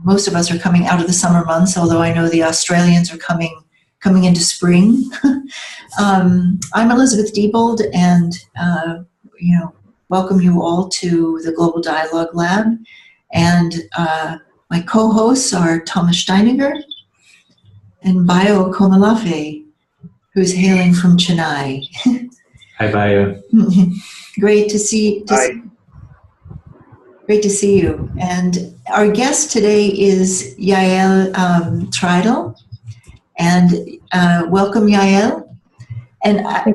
Most of us are coming out of the summer months, although I know the Australians are coming into spring. I'm Elizabeth Diebold, and welcome you all to the Global Dialogue Lab. And my co-hosts are Thomas Steininger and Bayo Komalafe, who's hailing from Chennai. Hi, Bayo. Great to see. Great to see you. And our guest today is Yael Treidel. And welcome, Yael. And I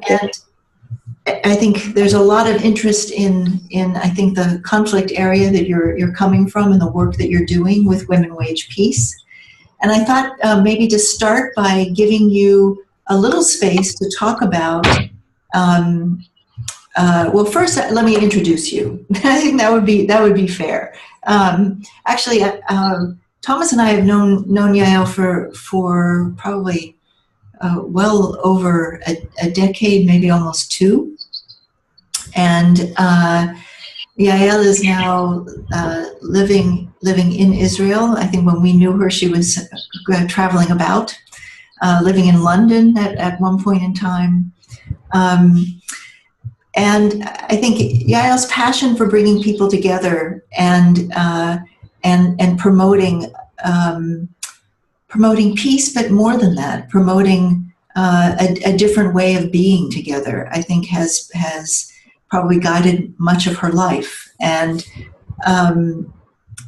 think there's a lot of interest in I think the conflict area that you're coming from and the work that you're doing with Women Wage Peace. And I thought maybe to start by giving you a little space to talk about. Well, first, let me introduce you. I think that would be fair. Actually, Thomas and I have known Yael for probably well over a decade, maybe almost two. And Yael is now living in Israel. I think when we knew her, she was traveling about, living in London at one point in time. And I think Yael's passion for bringing people together and promoting peace, but more than that, promoting a different way of being together, I think has probably guided much of her life. And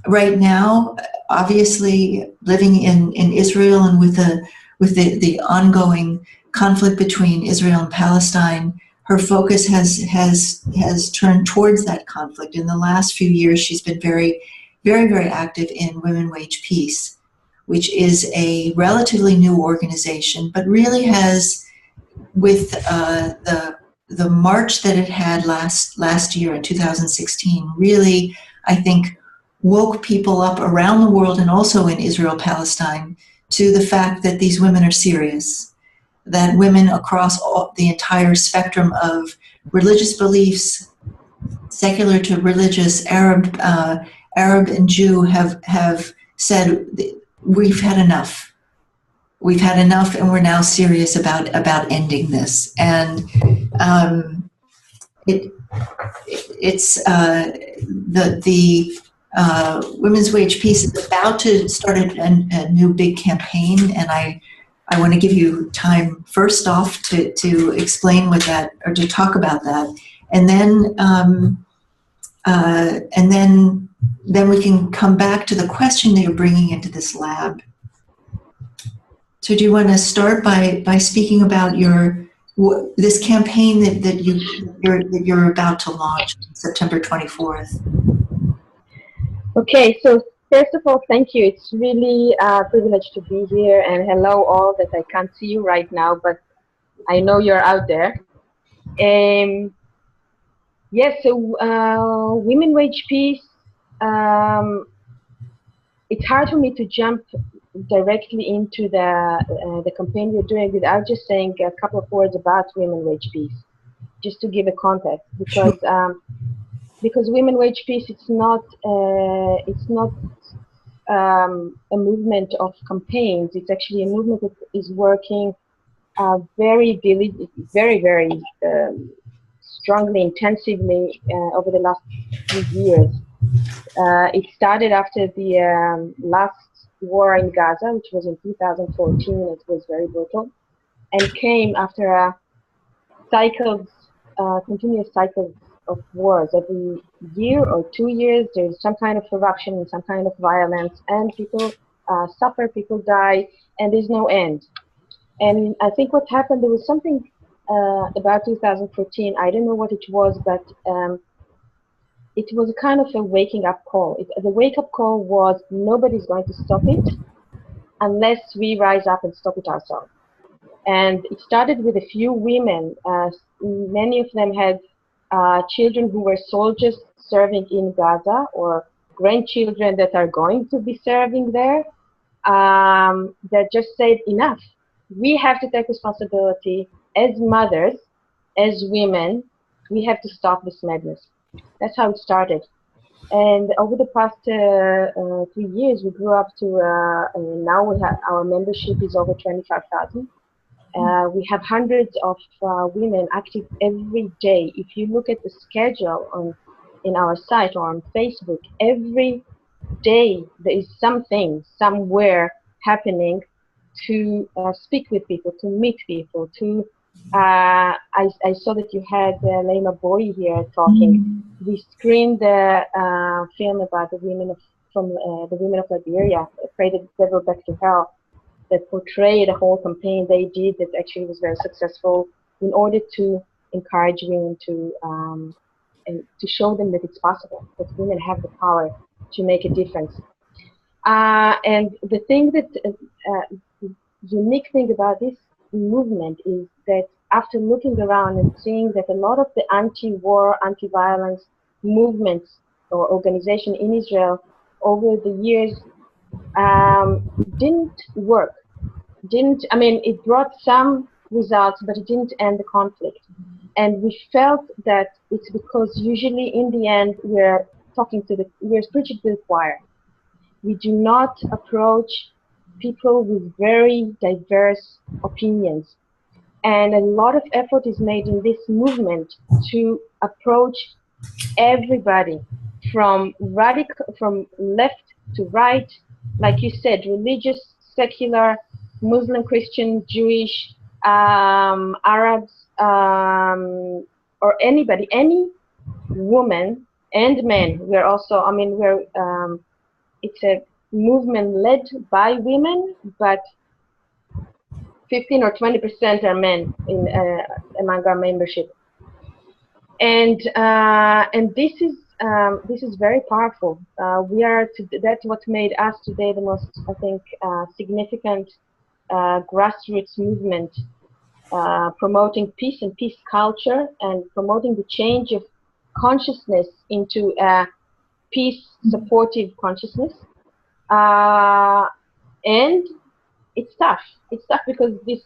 right now, obviously, living in Israel and with the ongoing conflict between Israel and Palestine, her focus has turned towards that conflict. In the last few years, she's been very, very, very active in Women Wage Peace, which is a relatively new organization, but really has, with the march that it had last year in 2016, really, I think, woke people up around the world and also in Israel, Palestine, to the fact that these women are serious. That women across the entire spectrum of religious beliefs, secular to religious, Arab and Jew, have said, we've had enough. We've had enough, and we're now serious about ending this. And it's the Women's Wage Peace is about to start a new big campaign, and I want to give you time first off to explain what that, or to talk about that, and then we can come back to the question that you're bringing into this lab. So, do you want to start by speaking about this campaign that you're about to launch on September 24th? Okay, so first of all, thank you. It's really a privilege to be here, and hello all that I can't see you right now, but I know you're out there. Yes, so Women Wage Peace, it's hard for me to jump directly into the campaign we're doing without just saying a couple of words about Women Wage Peace, just to give a context, because Women Wage Peace, it's not a movement of campaigns. It's actually a movement that is working very strongly, intensively over the last few years. It started after the last war in Gaza, which was in 2014. It was very brutal, and came after a continuous cycle of wars. Every year or 2 years, there's some kind of corruption and some kind of violence, and people suffer, people die, and there's no end. And I think what happened, there was something about 2014, I don't know what it was, but it was a kind of a waking up call. The wake up call was, nobody's going to stop it unless we rise up and stop it ourselves. And it started with a few women. Many of them had children who were soldiers serving in Gaza, or grandchildren that are going to be serving there, that just said, enough. We have to take responsibility as mothers, as women. We have to stop this madness. That's how it started. And over the past 3 years, we grew up to now we have our membership is over 25,000. We have hundreds of women active every day. If you look at the schedule in our site or on Facebook, every day there is something somewhere happening to speak with people, to meet people, to I saw that you had Leila Boy here talking. We screened the film about the women of the women of Liberia, Pray the Devil Back to Hell, that portrayed a whole campaign they did that actually was very successful in order to encourage women and to show them that it's possible, that women have the power to make a difference. And the thing that unique thing about this movement is that after looking around and seeing that a lot of the anti-war, anti-violence movements or organization in Israel over the years didn't work. I mean, it brought some results, but it didn't end the conflict. And we felt that it's because usually in the end we're preaching to the choir. We do not approach people with very diverse opinions. And a lot of effort is made in this movement to approach everybody from left to right, like you said, religious, secular, Muslim, Christian, Jewish, Arabs, or anybody, any woman and men. We're also, I mean, it's a movement led by women, but 15 or 20% are men among our membership. And this is very powerful. That's what made us today the most, I think, significant grassroots movement, promoting peace and peace culture, and promoting the change of consciousness into a peace supportive consciousness. And it's tough. It's tough because this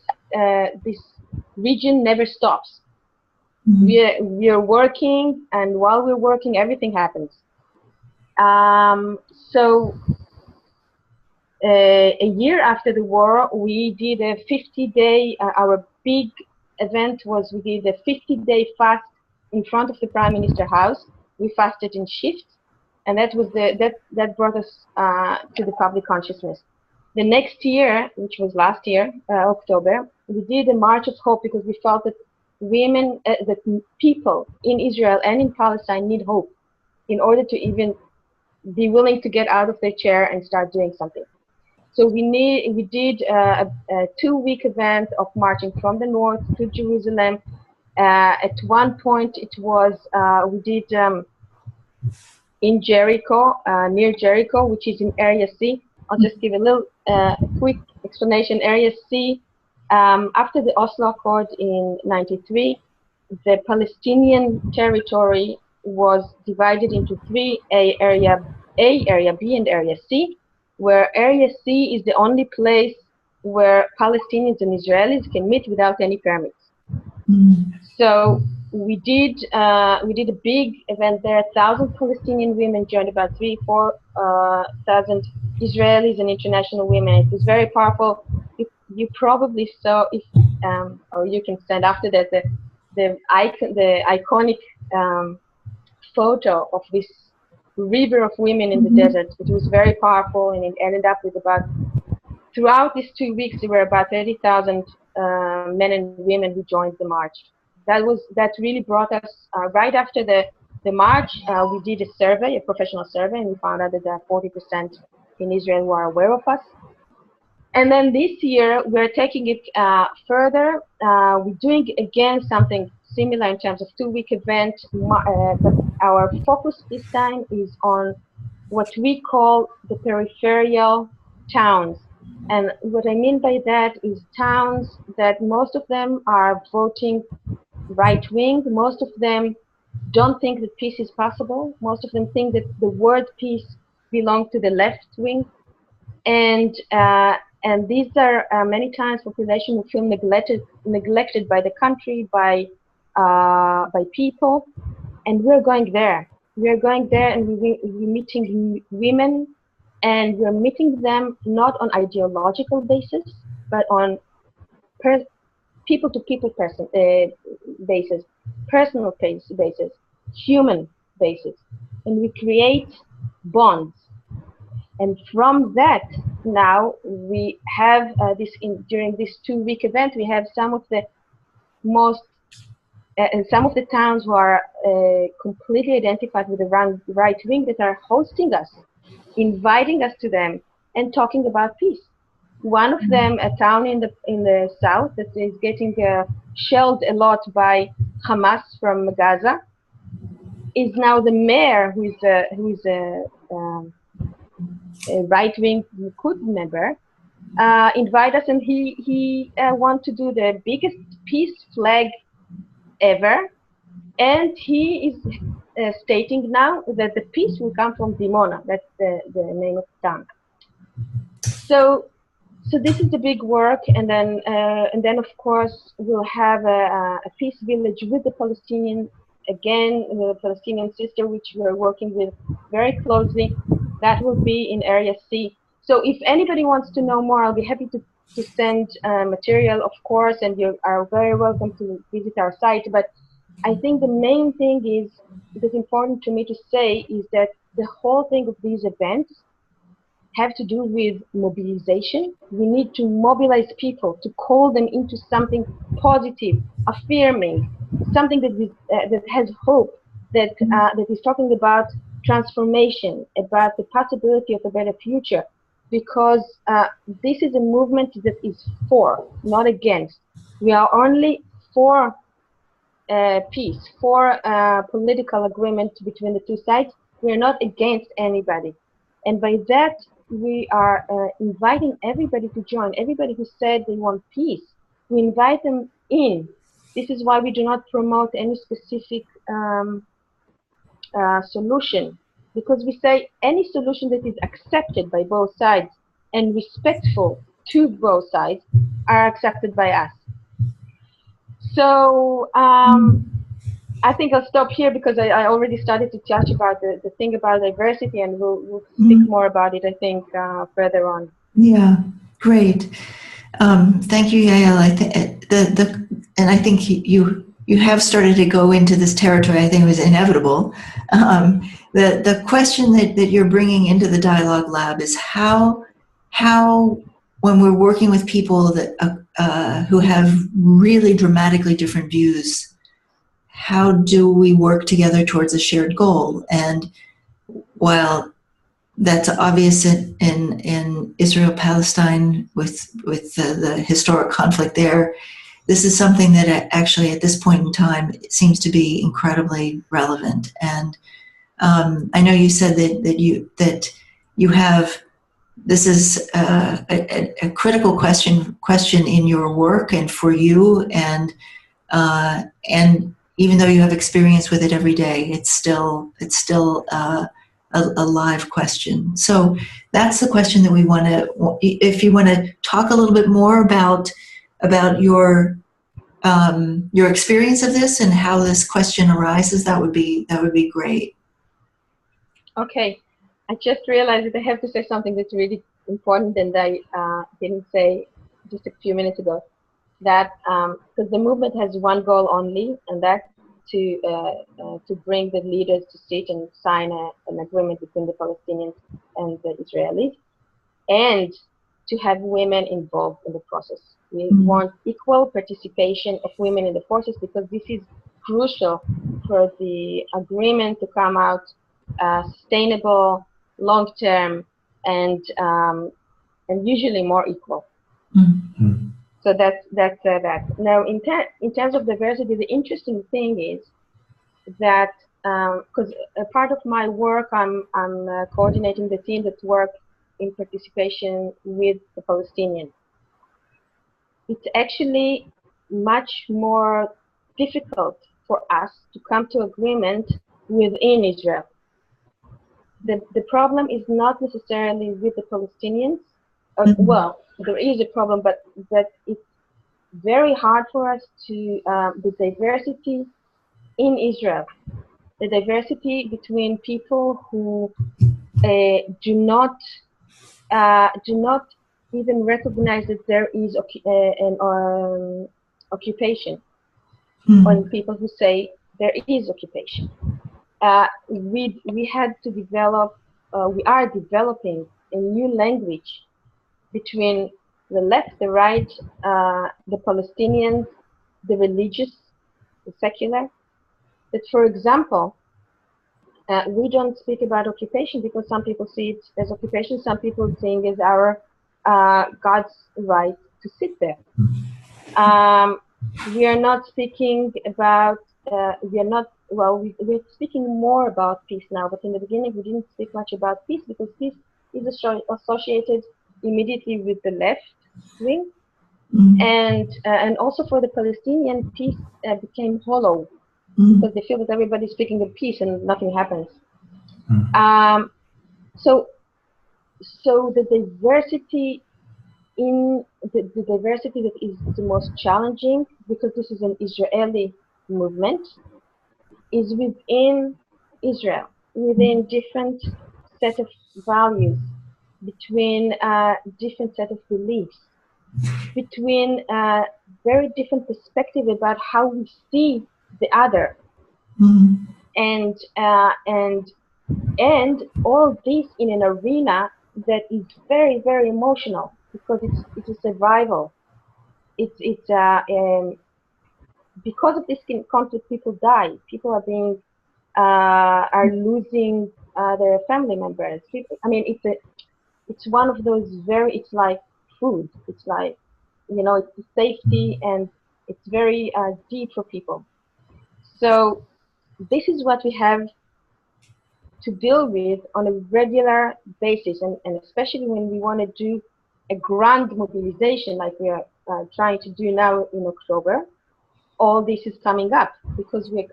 region never stops. We are working, and while we're working, everything happens. So a year after the war, we did a 50-day. Our big event was we did a 50-day fast in front of the Prime Minister's house. We fasted in shifts, and that was that brought us to the public consciousness. The next year, which was last year, October, we did a March of Hope because we felt that women, that people in Israel and in Palestine need hope in order to even be willing to get out of their chair and start doing something. So we did a 2-week event of marching from the north to Jerusalem. At one point, it was we did in Jericho, near Jericho, which is in Area C. I'll just give a little quick explanation. Area C, after the Oslo Accord in '93, the Palestinian territory was divided into 3, Area A, Area B, and Area C, where Area C is the only place where Palestinians and Israelis can meet without any permits. So we did a big event there. 1,000 Palestinian women joined, about 3,000-4,000 Israelis and international women. It was very powerful. You probably saw, or you can send after that the iconic photo of this river of women in the desert. It was very powerful, and it ended up with throughout these 2 weeks, there were about 30,000 men and women who joined the march. That really brought us, right after the march, we did a survey, a professional survey, and we found out that there are 40% in Israel who are aware of us. And then this year, we're taking it further. We're doing, again, something similar in terms of 2-week event, but our focus this time is on what we call the peripheral towns. And what I mean by that is towns that most of them are voting right-wing. Most of them don't think that peace is possible. Most of them think that the word peace belongs to the left wing. And these are many times population who feel neglected by the country, by people, and we're going there. we are going there and we're meeting women, and we're meeting them not on ideological basis, but on people-to-people basis, personal case basis, human basis, and we create bonds. And from that, now we have during this 2-week event, we have some of the most some of the towns who are completely identified with the right wing that are hosting us, inviting us to them, and talking about peace. One of them, a town in the south that is getting shelled a lot by Hamas from Gaza, is now the mayor, who is a right-wing Likud member, invite us, and he wants to do the biggest peace flag ever, and he is stating now that the peace will come from Dimona. That's the name of the town. So this is the big work, and then of course we'll have a peace village with the Palestinian, again the Palestinian sister, which we're working with very closely. That will be in Area C. So if anybody wants to know more, I'll be happy to send material, of course, and you are very welcome to visit our site. But I think the main thing that is important to me to say is that the whole thing of these events have to do with mobilization. We need to mobilize people, to call them into something positive, affirming, something that has hope, that is talking about transformation, about the possibility of a better future, because this is a movement that is for, not against. We are only for peace, for political agreement between the two sides. We are not against anybody. And by that, we are inviting everybody to join, everybody who said they want peace. We invite them in. This is why we do not promote any specific solution, because we say any solution that is accepted by both sides and respectful to both sides are accepted by us. So I think I'll stop here, because I already started to touch about the thing about diversity, and we'll speak more about it, I think, further on. Yeah, great. Thank you, Yael. I think you have started to go into this territory. I think it was inevitable. The question that you're bringing into the dialogue lab is how when we're working with people that who have really dramatically different views, how do we work together towards a shared goal? And while that's obvious in Israel-Palestine with the historic conflict there, this is something that actually at this point in time seems to be incredibly relevant. And I know you said that you have, this is a critical question in your work and for you, and even though you have experience with it every day, it's still a live question. So that's the question that we want to, if you want to talk a little bit more about your experience of this and how this question arises, that would be great. Okay, I just realized that I have to say something that's really important, and I didn't say just a few minutes ago. That because the movement has one goal only, and that's to bring the leaders to sit and sign an agreement between the Palestinians and the Israelis, and to have women involved in the process. We want equal participation of women in the process, because this is crucial for the agreement to come out sustainable, long-term, and usually more equal. So that's that. Now, in terms of diversity, the interesting thing is that because a part of my work, I'm coordinating the team that work in participation with the Palestinians. It's actually much more difficult for us to come to agreement within Israel. The problem is not necessarily with the Palestinians. Well, there is a problem, but it's very hard for us to the diversity in Israel the diversity between people who do not even recognize that there is an occupation, or people who say there is occupation. We had to develop, we are developing a new language between the left, the right, the Palestinians, the religious, the secular. That, for example, we don't speak about occupation because some people see it as occupation, some people think it's our God's right to sit there. We are not speaking about, we're speaking more about peace now, but in the beginning we didn't speak much about peace because peace is associated immediately with the left wing. And also for the Palestinian, peace became hollow because they feel that everybody's speaking of peace and nothing happens. So the diversity in the diversity that is the most challenging, because this is an Israeli movement, is within Israel, within different set of values, between different set of beliefs, between very different perspective about how we see the other, and all this in an arena that is very, very emotional because it's a survival. It's because of this conflict, people die. People are being are losing their family members. I mean, it's one of those it's like food. It's like, it's the safety, and it's very deep for people. So this is what we have to deal with on a regular basis, and especially when we want to do a grand mobilization like we are trying to do now in October. All this is coming up because we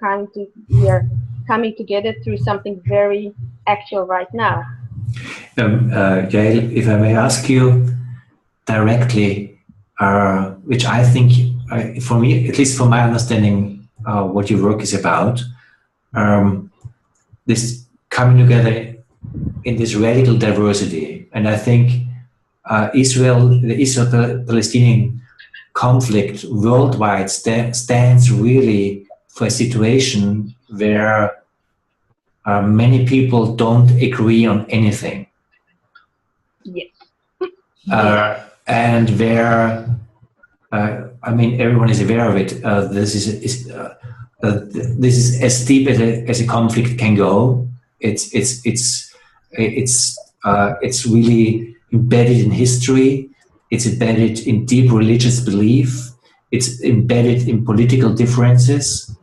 are coming together through something very actual right now. Yael, if I may ask you directly, which I think, for me, at least from my understanding, what your work is about, this coming together in this radical diversity. And I think the Israel-Palestinian conflict worldwide stands really for a situation where many people don't agree on anything. Yes. And where, I mean, everyone is aware of it. This is as deep as a conflict can go. It's really embedded in history. It's embedded in deep religious belief. It's embedded in political differences.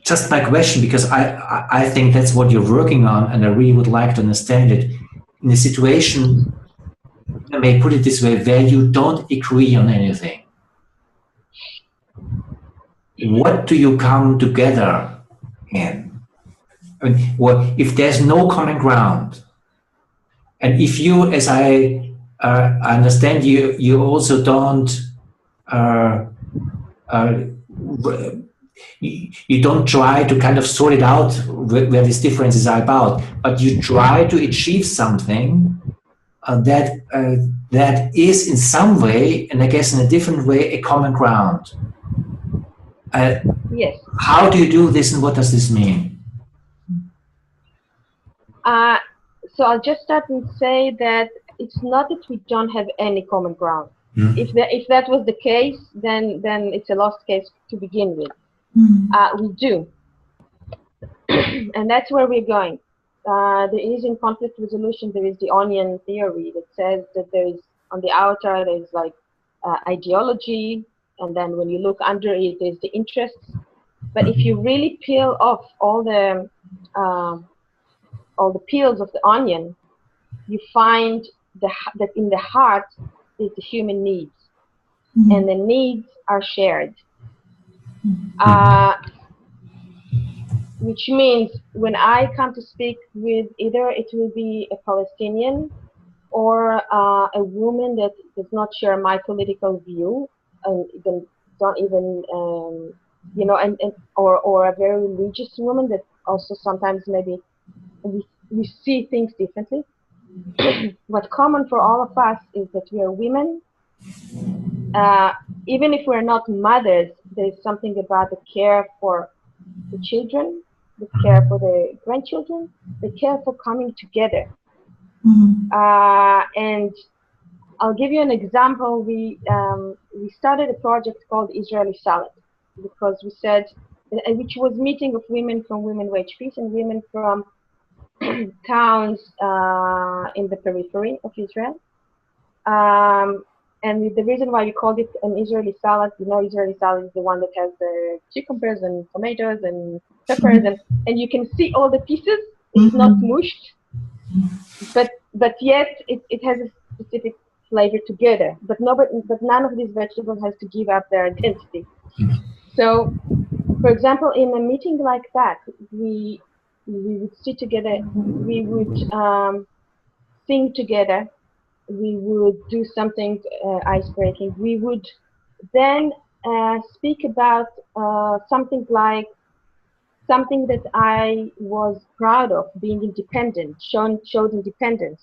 Just my question, because I think that's what you're working on, and I really would like to understand it. In a situation, I may put it this way, where you don't agree on anything, what do you come together in? I mean, if there's no common ground, and if you, as I understand, you also don't you don't try to kind of sort it out where these differences are about, but you try to achieve something that is in some way, and I guess in a different way, a common ground. Yes. How do you do this, and what does this mean? So I'll just start and say that it's not that we don't have any common ground. If that was the case, then it's a lost case to begin with. We do, and that's where we're going. There is in conflict resolution, there is the onion theory that says that there is, on the outer, there's like ideology, and then when you look under it, there's the interests. But if you really peel off all the peels of the onion, you find that in the heart is the human needs, and the needs are shared. Which means when I come to speak with, either it will be a Palestinian or a woman that does not share my political view, and don't even you know, or a very religious woman that also sometimes maybe we see things differently. What's common for all of us is that we are women. Even if we're not mothers, there's something about the care for the children, the care for the grandchildren, the care for coming together. And I'll give you an example. We started a project called Israeli Salad because we said, which was meeting of women from Women Wage Peace and women from towns in the periphery of Israel. And the reason why we called it an Israeli salad, you know, Israeli salad is the one that has the cucumbers and tomatoes and peppers, and you can see all the pieces. It's not mushed, but yet it has a specific flavor together. But none of these vegetables has to give up their identity. So, for example, in a meeting like that, we would sit together, we would sing together, we would do something ice-breaking. We would then speak about something like something that I was proud of, being independent, showed independence,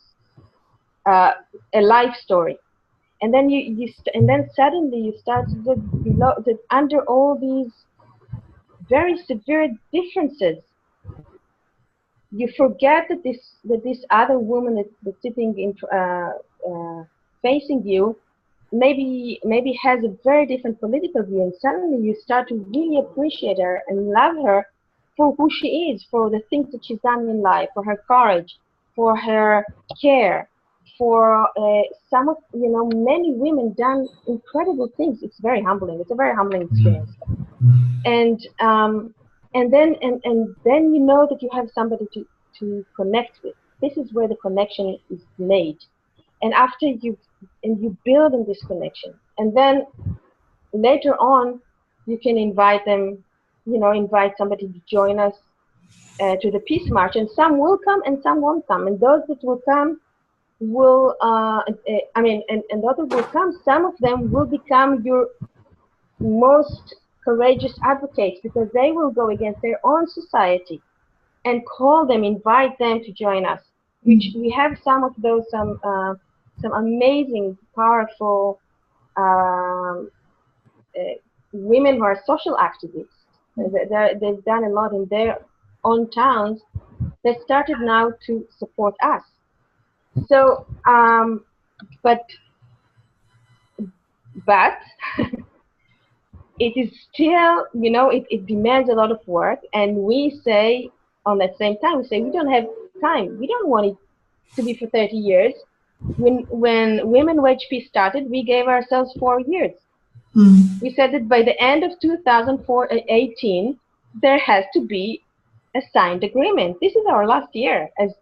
a life story. And then and then suddenly you start that under all these very severe differences, you forget that this other woman that's sitting in facing you maybe has a very different political view, and suddenly you start to really appreciate her and love her for who she is, for the things that she's done in life, for her courage, for her care, for some of many women done incredible things. It's very humbling. It's a very humbling experience. And then you know that you have somebody to connect with. This is where the connection is made. And after you build on this connection, and then later on you can invite them, invite somebody to join us to the Peace March, and some will come and some won't come. And those that will come will, and others will come, some of them will become your most courageous advocates, because they will go against their own society and call them, invite them to join us. Which we have some of those, some amazing, powerful women who are social activists. They've done a lot in their own towns. They started now to support us. So, but it is still, it demands a lot of work, and we say, on that same time, we say we don't have time. We don't want it to be for 30 years. When Women Wage Peace started, we gave ourselves 4 years. We said that by the end of 2018, there has to be a signed agreement. This is our last year, as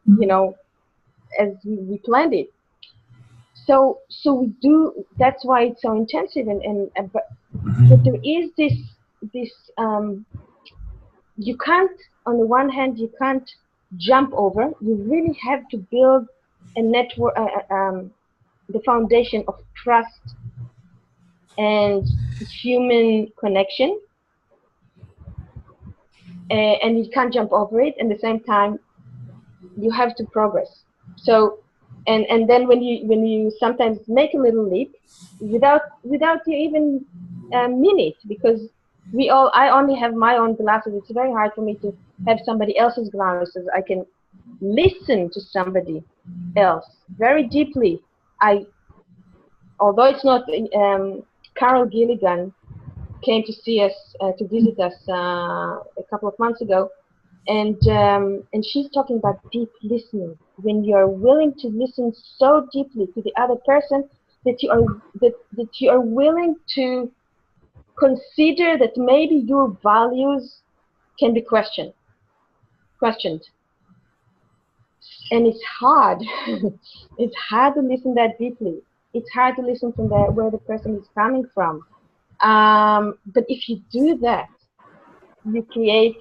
as we planned it. So we do. That's why it's so intensive, but there is this you can't, on the one hand, you can't jump over. You really have to build a network, the foundation of trust and human connection, and you can't jump over it. And at the same time, you have to progress. So, and then when you sometimes make a little leap without you even mean it, because I only have my own glasses. It's very hard for me to have somebody else's glasses. I can listen to somebody else very deeply. Although it's not, Carol Gilligan came to see us, to visit us a couple of months ago, and she's talking about deep listening. When you are willing to listen so deeply to the other person that you are willing to consider that maybe your values can be questioned. And it's hard. It's hard to listen that deeply. It's hard to listen from where the person is coming from. But if you do that, you create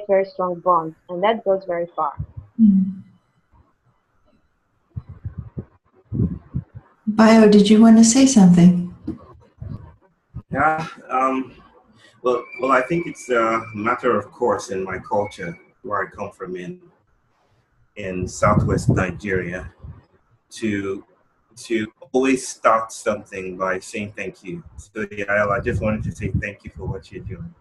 very strong bonds, and that goes very far. Bio, did you want to say something? Yeah, Well, I think it's a matter of course in my culture, where I come from in Southwest Nigeria, to always start something by saying thank you. So Yael, I just wanted to say thank you for what you're doing.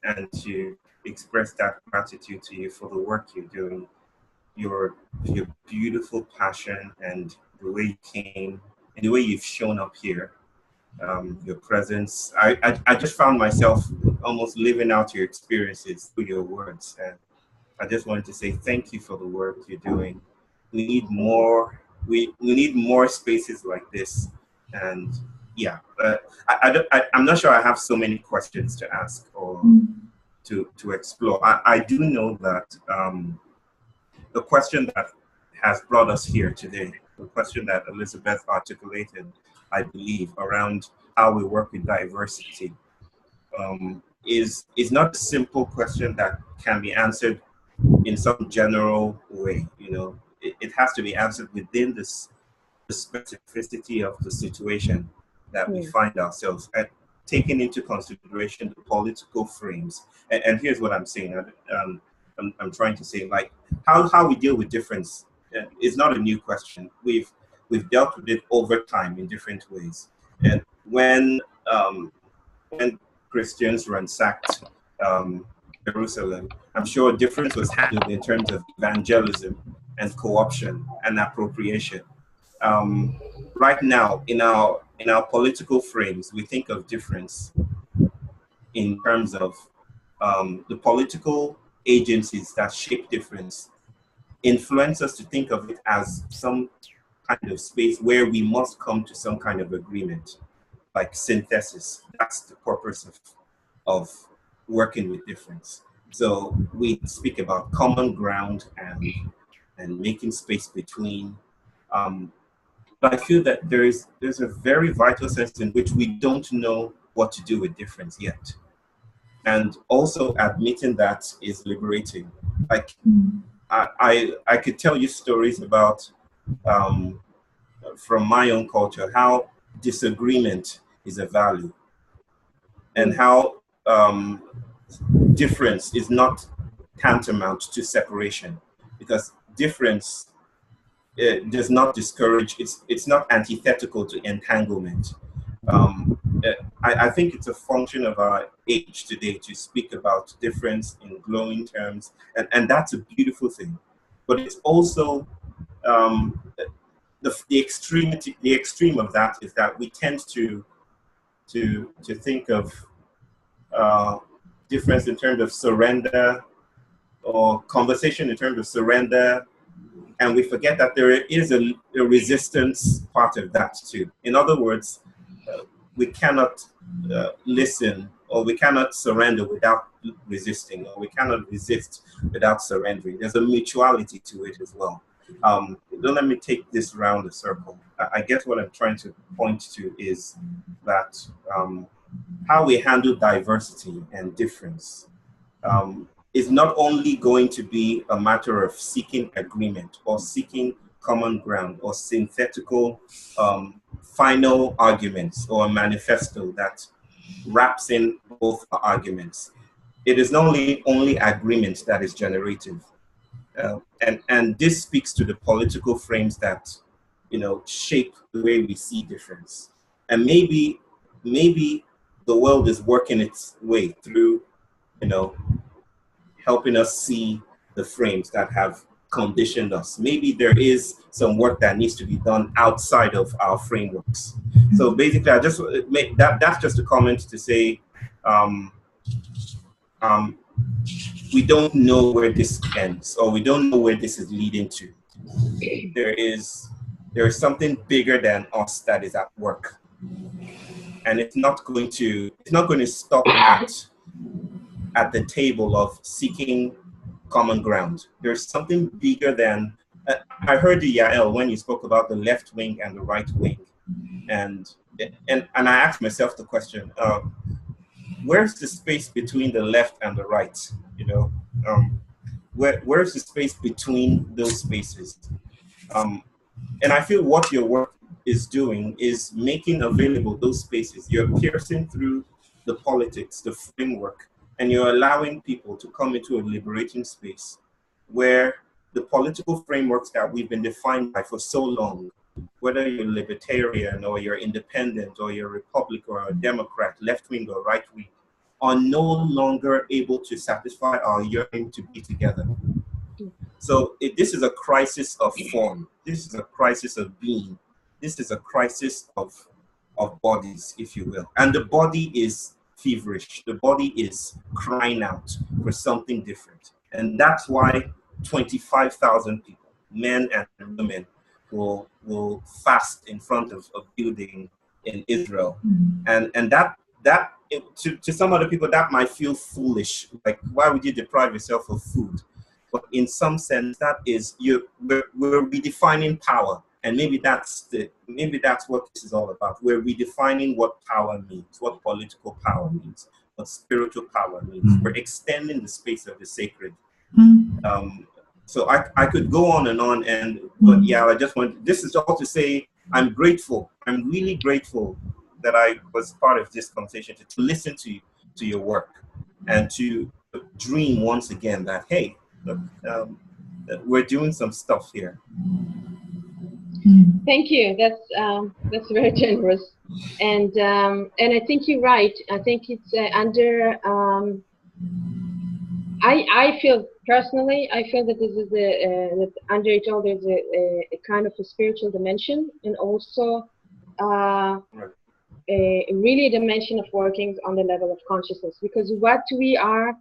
And to express that gratitude to you for the work you're doing, your beautiful passion and the way you came and the way you've shown up here, your presence. I just found myself almost living out your experiences through your words. And I just wanted to say thank you for the work you're doing. We need more. We need more spaces like this. And yeah, I'm not sure I have so many questions to ask or to explore. I do know that the question that has brought us here today, the question that Elizabeth articulated, I believe, around how we work with diversity, is not a simple question that can be answered in some general way. You know, it has to be answered within this the specificity of the situation that we find ourselves at, taking into consideration the political frames. And here's what I'm saying. I'm trying to say, like, how we deal with difference is not a new question. We've dealt with it over time in different ways. And when Christians ransacked Jerusalem, I'm sure difference was handled in terms of evangelism and co-option and appropriation. Right now, in our political frames, we think of difference in terms of the political agencies that shape difference influence us to think of it as some kind of space where we must come to some kind of agreement, like synthesis. That's the purpose of working with difference. So we speak about common ground and making space between. But I feel that there's a very vital sense in which we don't know what to do with difference yet. And also admitting that is liberating. Like I could tell you stories about from my own culture, how disagreement is a value and how difference is not tantamount to separation, because difference does not discourage, it's not antithetical to entanglement. I think it's a function of our age today to speak about difference in glowing terms, and that's a beautiful thing. But it's also the extreme of that is that we tend to think of difference in terms of surrender, or conversation in terms of surrender, and we forget that there is a resistance part of that too. In other words, we cannot listen, or we cannot surrender without resisting, or we cannot resist without surrendering. There's a mutuality to it as well. Don't let me take this round the circle. I guess what I'm trying to point to is that how we handle diversity and difference is not only going to be a matter of seeking agreement or seeking common ground or synthetical final arguments or a manifesto that wraps in both arguments. It is not only agreement that is generative. And this speaks to the political frames that, you know, shape the way we see difference. And maybe the world is working its way through, you know, helping us see the frames that have conditioned us. Maybe there is some work that needs to be done outside of our frameworks. So basically, I just make that's just a comment to say we don't know where this ends, or we don't know where this is leading to. There is something bigger than us that is at work, and it's not going to stop at the table of seeking common ground. There's something bigger than. I heard you, Yael, when you spoke about the left wing and the right wing, and I asked myself the question: where's the space between the left and the right? You know, where's the space between those spaces? And I feel what your work is doing is making available those spaces. You're piercing through the politics, the framework, and you're allowing people to come into a liberating space where the political frameworks that we've been defined by for so long, whether you're libertarian or you're independent or you're Republican or a Democrat, left-wing or right-wing, are no longer able to satisfy our yearning to be together. So this is a crisis of form. This is a crisis of being. This is a crisis of bodies, if you will. And the body is feverish. The body is crying out for something different. And that's why 25,000 people, men and women, will fast in front of a building in Israel. And that to some other people, that might feel foolish. Like, why would you deprive yourself of food? But in some sense, that is, we're redefining power. And maybe that's what this is all about. We're redefining what power means, what political power means, what spiritual power means. We're extending the space of the sacred. So I could go on, but yeah, I just want, this is all to say, I'm grateful. I'm really grateful that I was part of this conversation, to listen to your work and to dream once again that, hey, look, that we're doing some stuff here. Thank you. That's very generous, and I think you're right. I think it's under. I feel personally, I feel that this is that under it all there's a kind of a spiritual dimension, and also really a dimension of working on the level of consciousness. Because what we are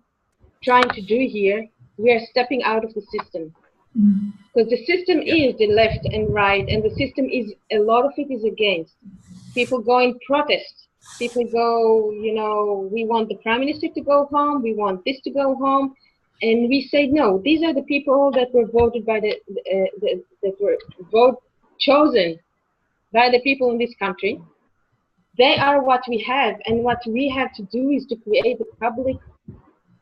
trying to do here, we are stepping out of the system. Because the system is the left and right, and the system is, a lot of it is against. People go in protest. People go, you know, we want the prime minister to go home, we want this to go home, and we say no. These are the people that were voted by chosen by the people in this country. They are what we have, and what we have to do is to create the public,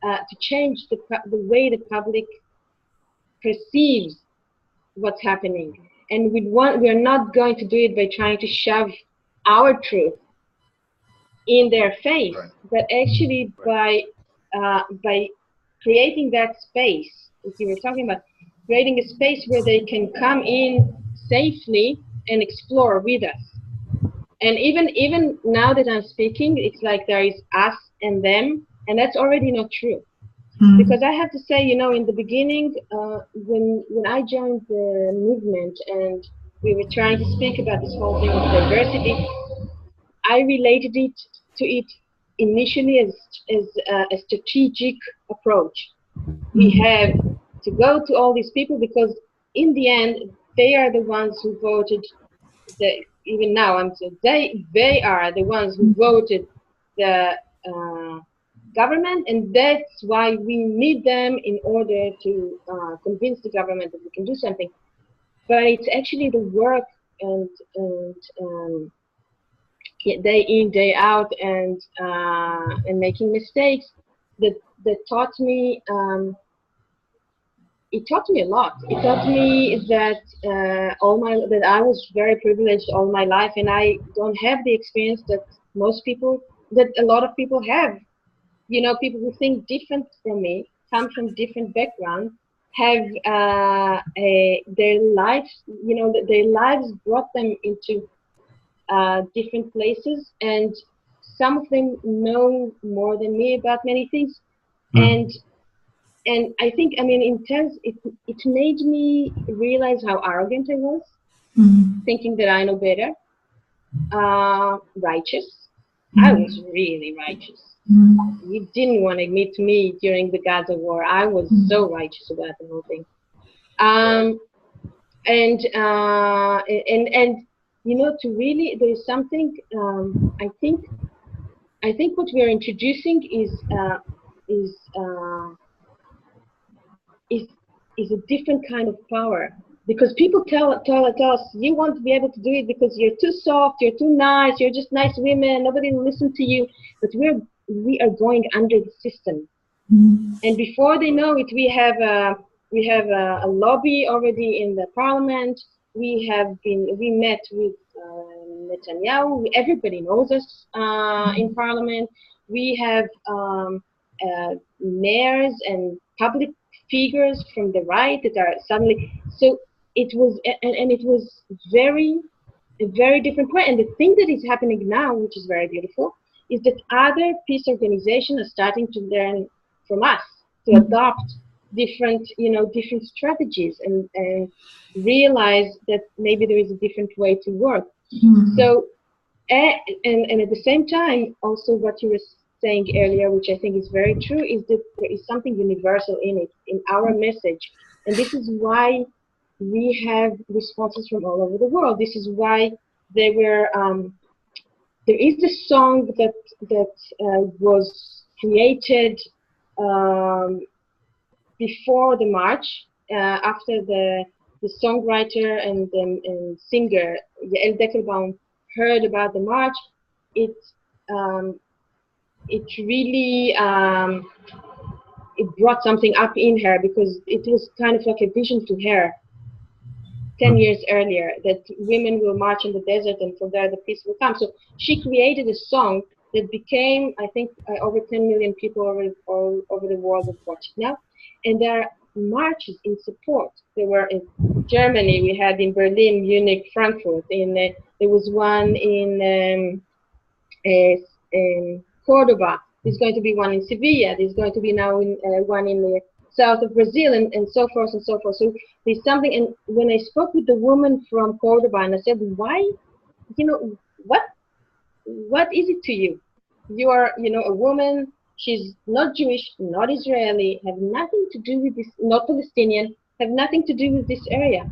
to change the way the public perceives what's happening. And we are not going to do it by trying to shove our truth in their face, but actually by creating that space, as you were talking about, creating a space where they can come in safely and explore with us. And even now that I'm speaking, it's like there is us and them, and that's already not true. Because I have to say, you know, in the beginning, when I joined the movement and we were trying to speak about this whole thing of diversity, I related to it initially as a strategic approach. We have to go to all these people because in the end, they are the ones who voted. Even now, they are the ones who voted the government, and that's why we need them in order to convince the government that we can do something. But it's actually the work and day in, day out, and making mistakes that taught me. It taught me a lot. It taught me that that I was very privileged all my life, and I don't have the experience that a lot of people have. You know, people who think different from me, come from different backgrounds, have their lives. You know, their lives brought them into different places, and some of them know more than me about many things, and I think, I mean, in terms, it made me realize how arrogant I was, thinking that I know better. Righteous. I was really righteous. You didn't want to meet me during the Gaza war. I was so righteous about the whole thing. And you know, to really, there is something. I think what we are introducing is a different kind of power, because people tell us, you want to be able to do it because you're too soft, you're too nice, you're just nice women, nobody will listen to you. But we are going under the system, and before they know it, we have a lobby already in the parliament. We met with Netanyahu. Everybody knows us in parliament. We have mayors and public figures from the right that are suddenly, so it was, and it was a very different way. And the thing that is happening now, which is very beautiful, is that other peace organizations are starting to learn from us, to adopt different, different strategies, and realize that maybe there is a different way to work. So, and at the same time, also what you were saying earlier, which I think is very true, is that there is something universal in it, in our message. And this is why we have responses from all over the world. This is why there were, there is a song that was created before the march, after the songwriter and singer Yael Triedel heard about the march. It really it brought something up in her, because it was kind of like a vision to her 10 years earlier, that women will march in the desert and from there the peace will come. So she created a song that became, I think, over 10 million people all over the world have watched now. And there are marches in support. There were in Germany, we had in Berlin, Munich, Frankfurt. There was one in Cordoba. There's going to be one in Sevilla. There's going to be now one in the south of Brazil, and so forth and so forth. So there's something. And when I spoke with the woman from Cordoba, and I said, why, what is it to you? You are, a woman. She's not Jewish, not Israeli, have nothing to do with this, not Palestinian, have nothing to do with this area.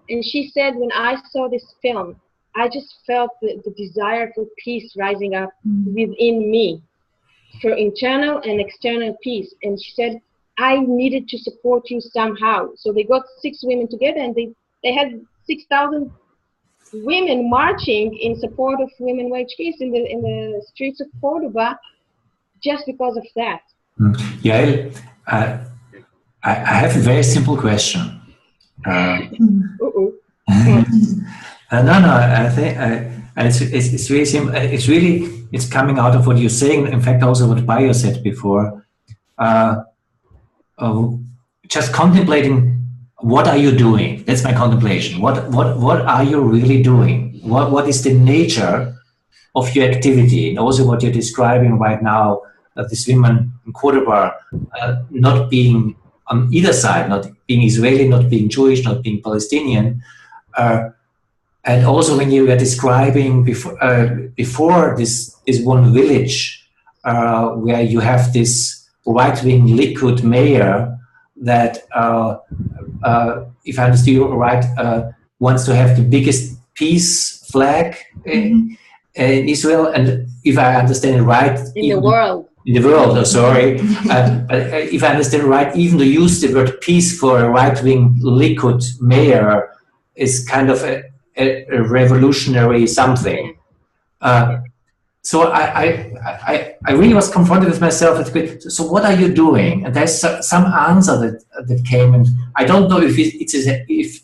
And she said, when I saw this film, I just felt the desire for peace rising up within me, for internal and external peace. And she said, I needed to support you somehow. So they got 6 women together, and they had 6,000 women marching in support of women wage peace in the streets of Cordoba, just because of that. Yael, I have a very simple question. Uh-oh. No, I think it's really simple. It's coming out of what you're saying. In fact, also what Bayo said before. Just contemplating, what are you doing? That's my contemplation. What are you really doing? What is the nature of your activity? And also what you're describing right now, this women in Cordoba, not being on either side, not being Israeli, not being Jewish, not being Palestinian. And also when you were describing before this one village where you have this right-wing Likud mayor that, if I understood you right, wants to have the biggest peace flag in Israel, and if I understand it right, in the world, sorry, but if I understand it right, even to use the word peace for a right-wing Likud mayor is kind of a revolutionary something. So I really was confronted with myself. So what are you doing? And there's some answer that came, and I don't know if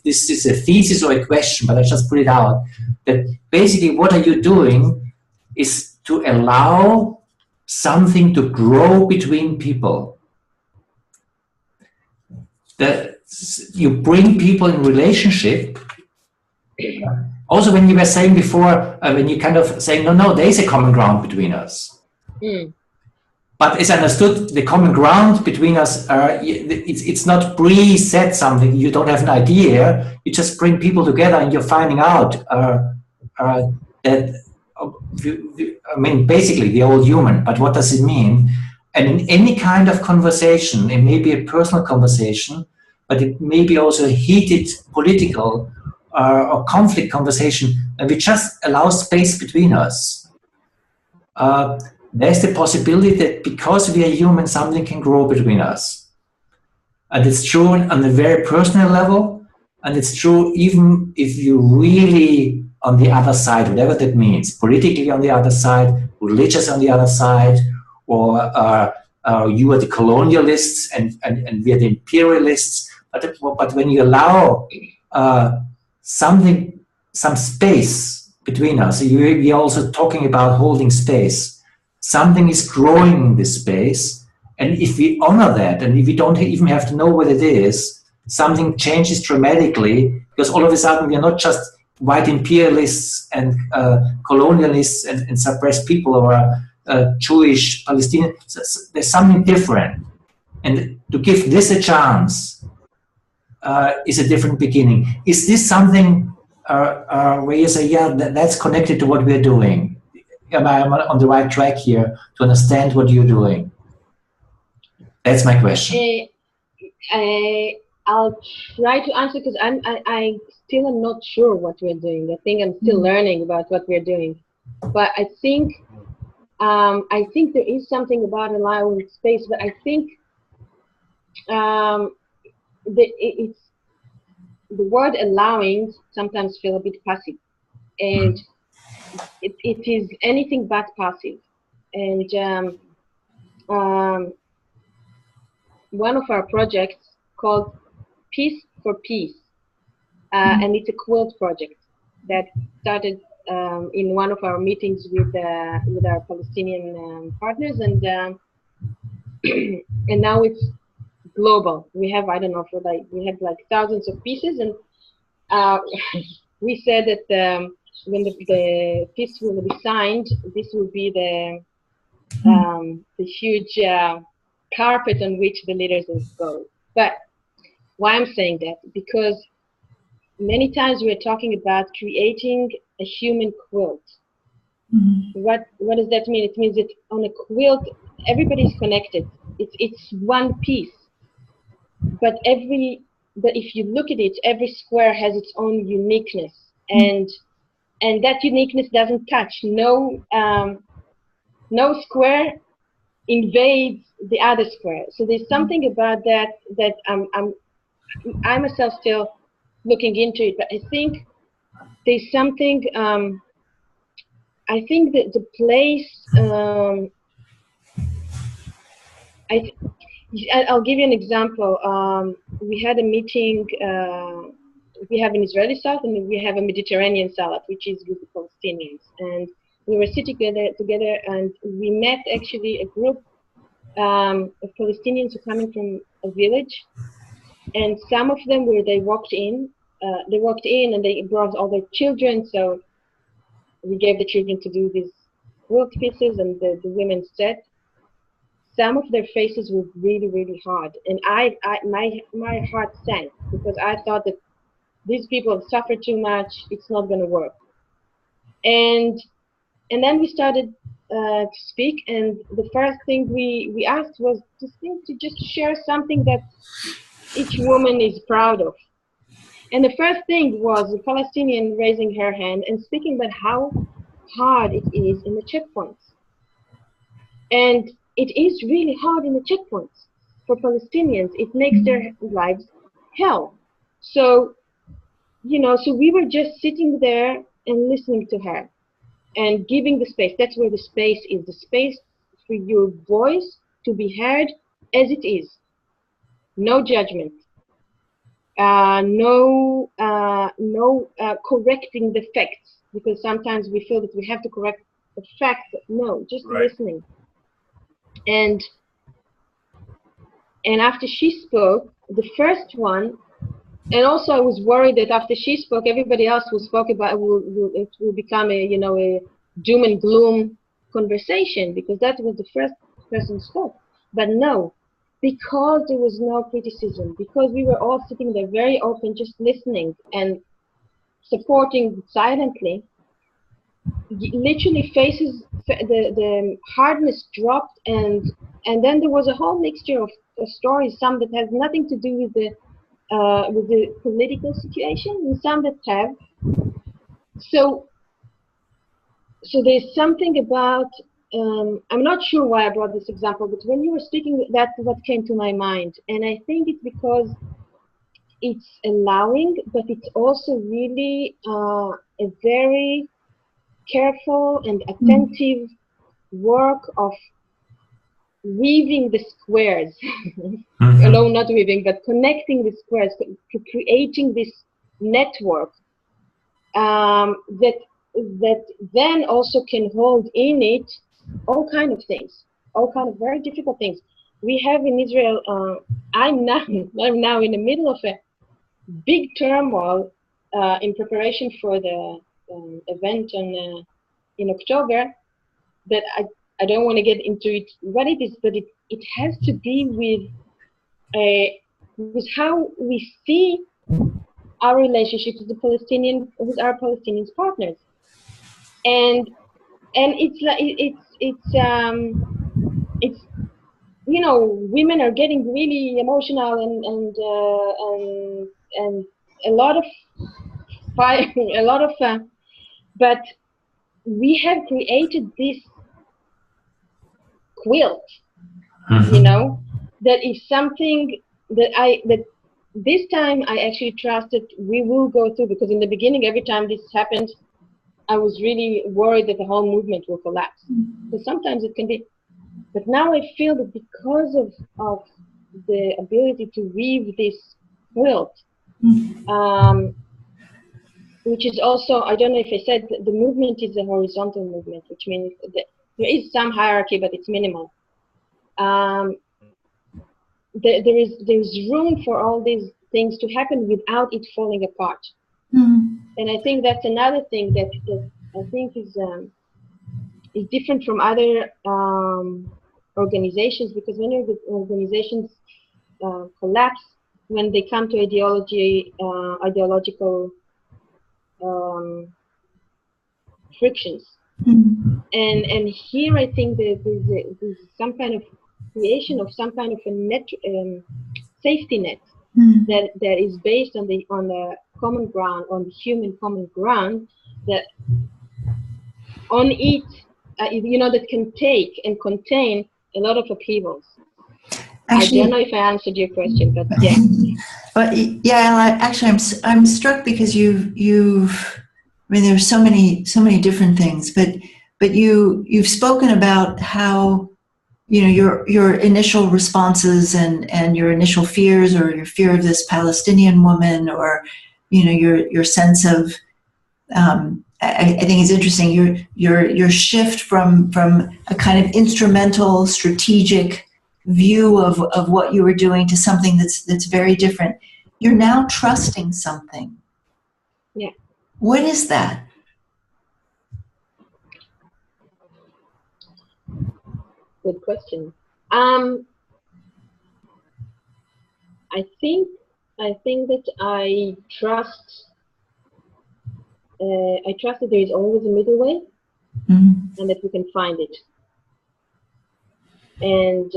this is a thesis or a question, but I just put it out. That basically what are you doing is to allow something to grow between people. That you bring people in relationship. Also, when you were saying before, when you kind of saying, no, there is a common ground between us. But as I understood, the common ground between us, it's not pre-set something. You don't have an idea. You just bring people together and you're finding out that, I mean, basically, we're all human, but what does it mean? And in any kind of conversation, it may be a personal conversation, but it may be also a heated political or conflict conversation, and we just allow space between us. There's the possibility that because we are human, something can grow between us. And it's true on a very personal level, and it's true even if you really on the other side, whatever that means, politically on the other side, religious on the other side, or you are the colonialists and we are the imperialists. But when you allow some space between us, we are also talking about holding space. something is growing in this space. And if we honor that, and if we don't even have to know what it is, something changes dramatically, because all of a sudden we are not just white imperialists and colonialists and suppressed people, or Jewish Palestinians. There's something different. And to give this a chance is a different beginning. Is this something where you say, yeah, that's connected to what we're doing? Am I on the right track here to understand what you're doing? That's my question. I'll try to answer, because I still am not sure what we're doing. I think I'm still learning about what we're doing. But I think there is something about allowing space. But I think it's the word allowing sometimes feel a bit passive, and it is anything but passive. And one of our projects called Peace for Peace, and it's a quilt project that started in one of our meetings with our Palestinian partners, and and now it's global. We have, I don't know, we have like thousands of pieces, and we said that when the peace will be signed, this will be the huge carpet on which the leaders will go. But why I'm saying that? Because many times we're talking about creating a human quilt. What does that mean? It means that on a quilt, everybody's connected. It's one piece. But if you look at it, every square has its own uniqueness, and that uniqueness doesn't touch. No square invades the other square. So there's something about that I myself still looking into it. But I think there's something. I think that the place. I'll give you an example. We had a meeting. We have an Israeli South and we have a Mediterranean South, which is with the Palestinians. And we were sitting together, and we met actually a group of Palestinians who are coming from a village. And some of them, where they walked in and they brought all their children. So we gave the children to do these quilt pieces, and the women sat. Some of their faces were really, really hard, and my heart sank, because I thought that these people have suffered too much. It's not going to work. And then we started to speak, and the first thing we asked was to just share something that each woman is proud of. And the first thing was a Palestinian raising her hand and speaking about how hard it is in the checkpoints. And it is really hard in the checkpoints for Palestinians. It makes their lives hell. So, so we were just sitting there and listening to her and giving the space. That's where the space is, the space for your voice to be heard as it is. No judgment. No correcting the facts, because sometimes we feel that we have to correct the facts. No, just listening. And after she spoke, the first one, and also I was worried that after she spoke, everybody else who spoke about it will become a doom and gloom conversation, because that was the first person spoke. But no, because there was no criticism, because we were all sitting there very open, just listening and supporting silently, literally faces, the hardness dropped, and then there was a whole mixture of stories, some that has nothing to do with the political situation, and some that have. So there's something about, I'm not sure why I brought this example, but when you were speaking, that's what came to my mind. And I think it's because it's allowing, but it's also really a very careful and attentive work of weaving the squares, no, not weaving, but connecting the squares, creating this network that then also can hold in it all kind of things, all kind of very difficult things. We have in Israel, I'm now in the middle of a big turmoil in preparation for the event in October, that I don't want to get into it, what it is, but it has to be with how we see our relationship with our Palestinian partners, and it's like it's you know, women are getting really emotional and a lot of fire, a lot of but we have created this quilt, you know, that is something that this time I actually trusted we will go through, because in the beginning, every time this happened, I was really worried that the whole movement will collapse. Because sometimes it can be, but now I feel that because of the ability to weave this quilt, which is also, I don't know if I said, the movement is a horizontal movement, which means that there is some hierarchy, but it's minimal. There's room for all these things to happen without it falling apart. And I think that's another thing that I think is different from other organizations, because many of the organizations collapse when they come to ideological frictions. And here I think that there's some kind of creation of some kind of a net, safety net that is based on the common ground, on the human common ground, that on it, you know, that can take and contain a lot of upheavals. Actually, I don't know if I answered your question, but yeah. But yeah, actually, I'm struck because you've I mean, there's so many different things, but you've spoken about how, you know, your initial responses and your initial fears, or your fear of this Palestinian woman, or, you know, your sense of I think it's interesting your shift from a kind of instrumental, strategic view of what you were doing to something that's very different. You're now trusting something. Yeah. What is that? Good question. I think that I trust that there is always a middle way, and that we can find it. And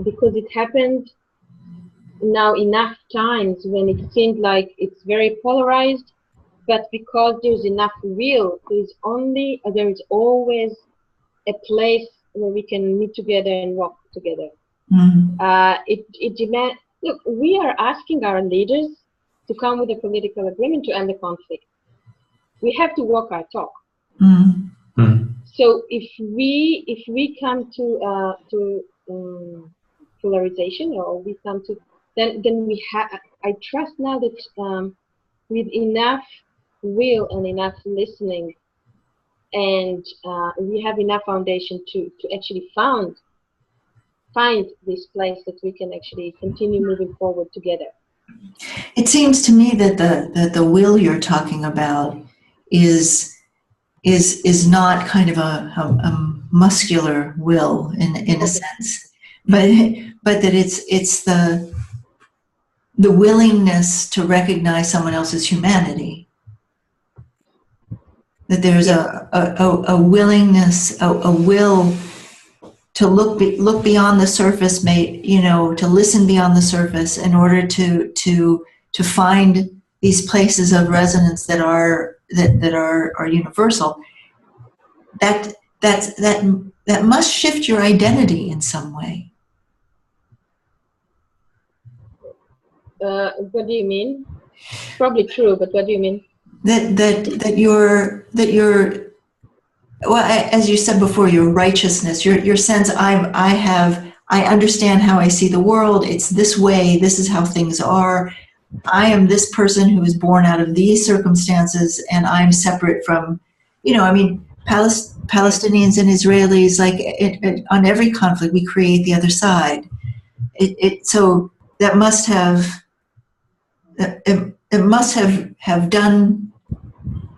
because it happened now enough times when it seemed like it's very polarized, but because there's enough will, there is always a place where we can meet together and walk together. It demands. Look, we are asking our leaders to come with a political agreement to end the conflict. We have to walk our talk. So if we come to polarization, or we come to, then we have. I trust now that with enough will and enough listening, and we have enough foundation to actually find this place that we can actually continue moving forward together. It seems to me that the will you're talking about is not kind of a muscular will in a sense, but that it's the willingness to recognize someone else's humanity. That there's a willingness, a will to look beyond the surface, to listen beyond the surface in order to find these places of resonance that are universal. That must shift your identity in some way. What do you mean? Probably true, but what do you mean? That you're well, as you said before, your righteousness, your sense, I understand how I see the world. It's this way. This is how things are. I am this person who is born out of these circumstances, and I'm separate from, I mean, Palestinians and Israelis, like on every conflict, we create the other side. So that must have, it must have done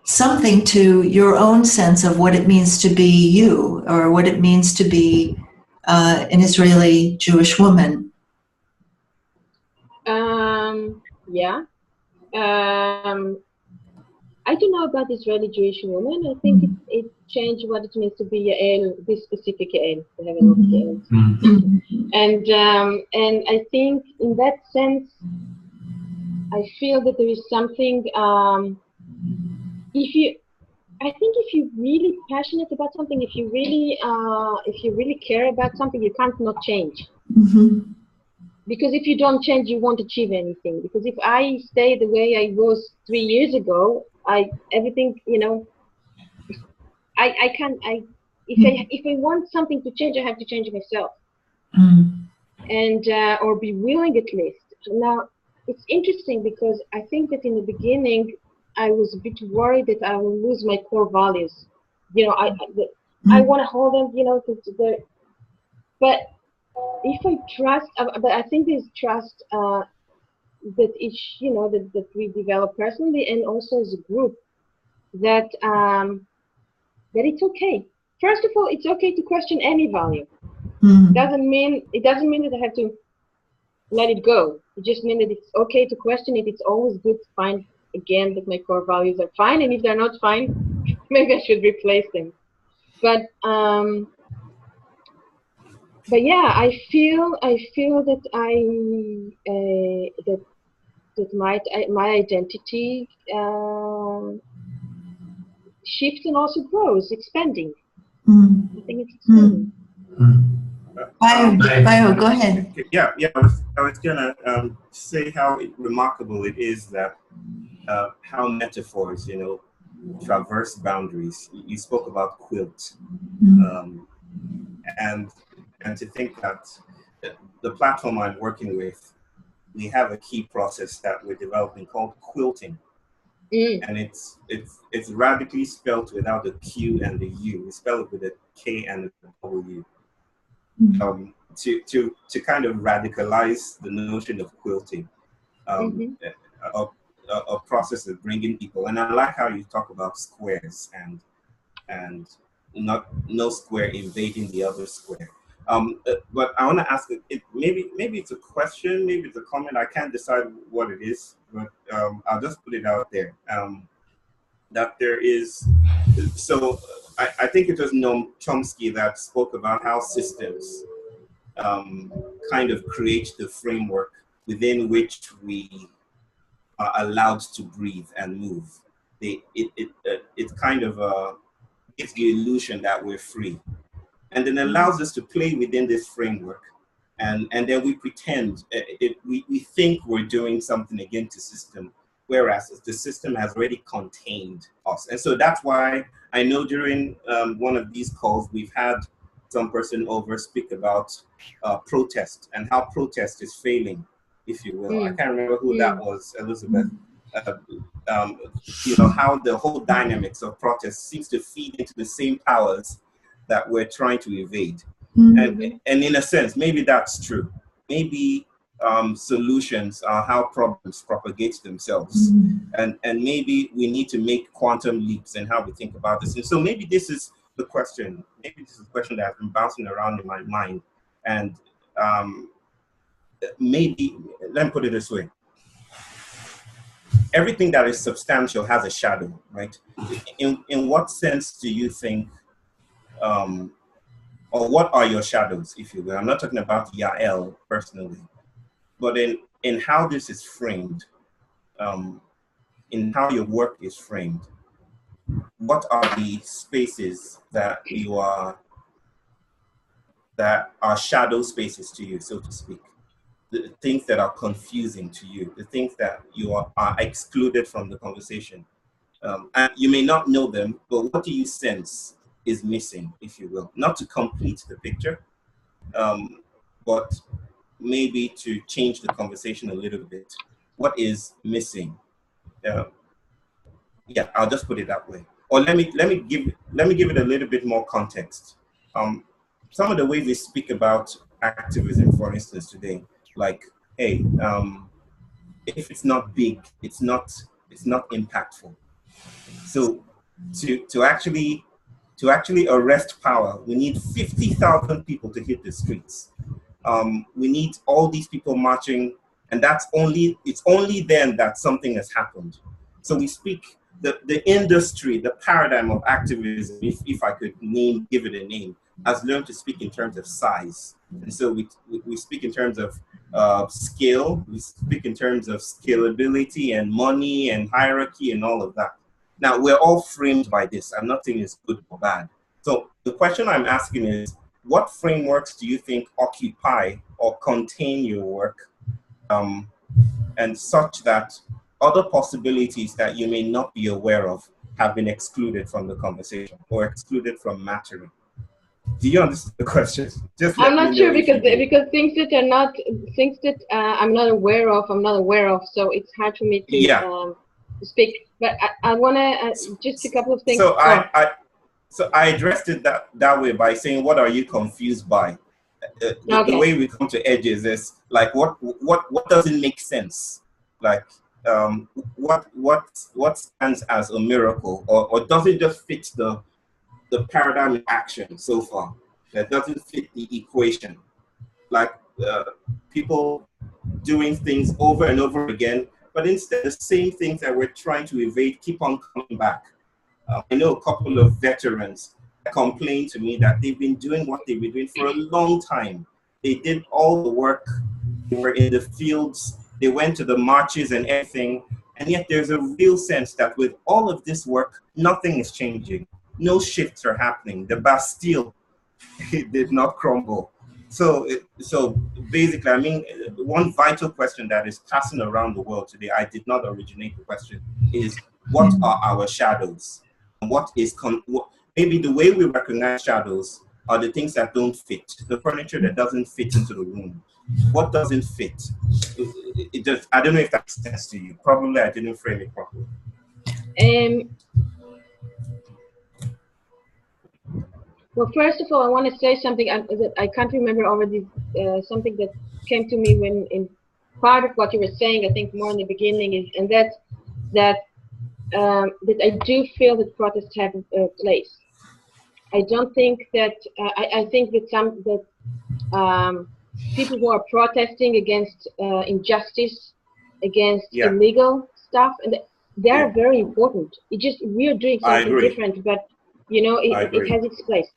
something to your own sense of what it means to be you, or what it means to be an Israeli Jewish woman. Yeah. I don't know about Israeli Jewish women. I think it changed what it means to be Yael, this specific Yael. We have a lot of Yaels. And I think in that sense, I feel that there is something. I think if you're really passionate about something, if you really care about something, you can't not change. Because if you don't change, you won't achieve anything. Because if I stay the way I was 3 years ago, everything, you know, if I want something to change, I have to change myself, and or be willing at least. Now, it's interesting because I think that in the beginning, I was a bit worried that I will lose my core values. You know, I want to hold them, you know, but if I trust, but I think there's trust that each, you know, that we develop personally and also as a group, that that it's okay. First of all, it's okay to question any value. It doesn't mean that I have to let it go. It just means that it's okay to question it. It's always good to find again that my core values are fine, and if they're not fine, maybe I should replace them. But yeah, I feel that that my identity shifts and also grows, expanding. I think it's expanding. Bio, go ahead. Yeah. I was gonna say how remarkable it is that how metaphors, you know, traverse boundaries. You spoke about quilt, and to think that the platform I'm working with, we have a key process that we're developing called quilting. And it's radically spelled without the Q and the U. We spell it with a K and a W. To kind of radicalize the notion of quilting, a process of bringing people. And I like how you talk about squares and not no square invading the other square. But I want to ask it. Maybe it's a question, maybe it's a comment. I can't decide what it is, but I'll just put it out there. That there is. So I think it was Noam Chomsky that spoke about how systems kind of create the framework within which we are allowed to breathe and move. It kind of gives the illusion that we're free, and then allows us to play within this framework, and then we pretend we think we're doing something against the system, whereas the system has already contained us. And so that's why I know during one of these calls we've had some person over speak about protest and how protest is failing, if you will. I can't remember who that was, Elizabeth. You know, how the whole dynamics of protest seems to feed into the same powers that we're trying to evade. And in a sense, maybe that's true. Maybe solutions are how problems propagate themselves. And maybe we need to make quantum leaps in how we think about this. And so maybe this is the question. Maybe this is a question that has been bouncing around in my mind. And maybe, let me put it this way. Everything that is substantial has a shadow, right? In what sense do you think, or what are your shadows, if you will? I'm not talking about Yael personally, but in how this is framed, in how your work is framed, what are the spaces that are shadow spaces to you, so to speak? The things that are confusing to you, the things that you are excluded from the conversation. And you may not know them, but what do you sense is missing, if you will? Not to complete the picture, but maybe to change the conversation a little bit. What is missing? Yeah, I'll just put it that way. or let me give it a little bit more context. Some of the ways we speak about activism, for instance, today, like, hey, if it's not big, it's not impactful. So to actually arrest power, we need 50,000 people to hit the streets. We need all these people marching, and it's only then that something has happened. So we speak the industry, the paradigm of activism, if I could give it a name, has learned to speak in terms of size. And so we speak in terms of scale, we speak in terms of scalability and money and hierarchy and all of that. Now, we're all framed by this. I'm not saying it's good or bad. So the question I'm asking is, what frameworks do you think occupy or contain your work, and such that other possibilities that you may not be aware of have been excluded from the conversation or excluded from mattering? Do you understand the question? I'm not sure, because things that I'm not aware of, so it's hard for me to speak. But I want to just a couple of things. So I addressed it that way by saying, what are you confused by? The way we come to edges is like, what doesn't make sense? Like, what stands as a miracle, or doesn't just fit the paradigm of action so far, that doesn't fit the equation? Like people doing things over and over again, but instead the same things that we're trying to evade keep on coming back. I know a couple of veterans that complained to me that they've been doing what they've been doing for a long time. They did all the work, they were in the fields, they went to the marches and everything, and yet there's a real sense that with all of this work, nothing is changing. No shifts are happening. The Bastille, it did not crumble. So basically, I mean, one vital question that is passing around the world today, I did not originate the question, is what are our shadows? And maybe the way we recognize shadows are the things that don't fit, the furniture that doesn't fit into the room. What doesn't fit? It just, I don't know if that makes sense to you. Probably I didn't frame it properly. Well, first of all, I want to say something that I can't remember already, something that came to me when in part of what you were saying, I think more in the beginning, is, and that I do feel that protests have a place. I don't think that, I think that people who are protesting against injustice, against illegal stuff, and they're very important. It's just we're doing something different, but you know, it has its place.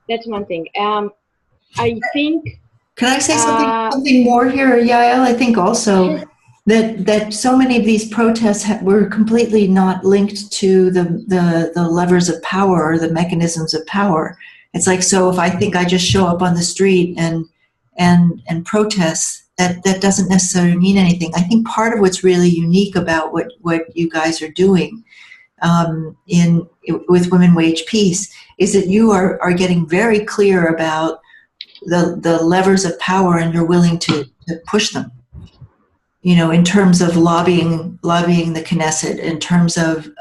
That's one thing. I think. Can I say something more here, Yael? I think also that so many of these protests were completely not linked to the levers of power or the mechanisms of power. It's like, so if I think I just show up on the street and protest, that doesn't necessarily mean anything. I think part of what's really unique about what you guys are doing with Women Wage Peace is that you are getting very clear about the levers of power, and you're willing to push them. You know, in terms of lobbying the Knesset, in terms of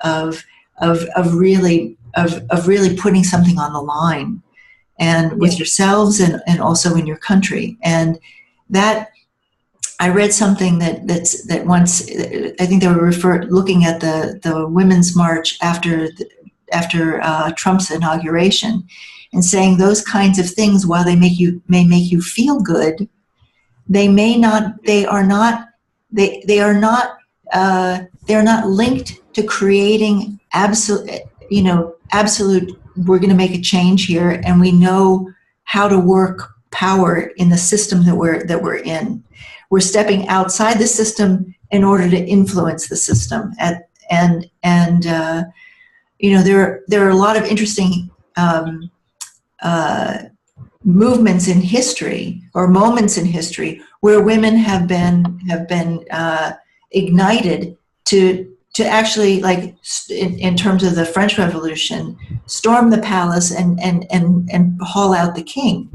really putting something on the line, and with yourselves and also in your country. And that, I read something that once, I think they were looking at the Women's March after Trump's inauguration, and saying those kinds of things, while they may make you feel good, they are not linked to creating absolute, we're going to make a change here, and we know how to work power in the system that we're in. We're stepping outside the system in order to influence the system. And there are a lot of interesting movements in history, or moments in history, where women have been ignited to actually, like in terms of the French Revolution, storm the palace and haul out the king.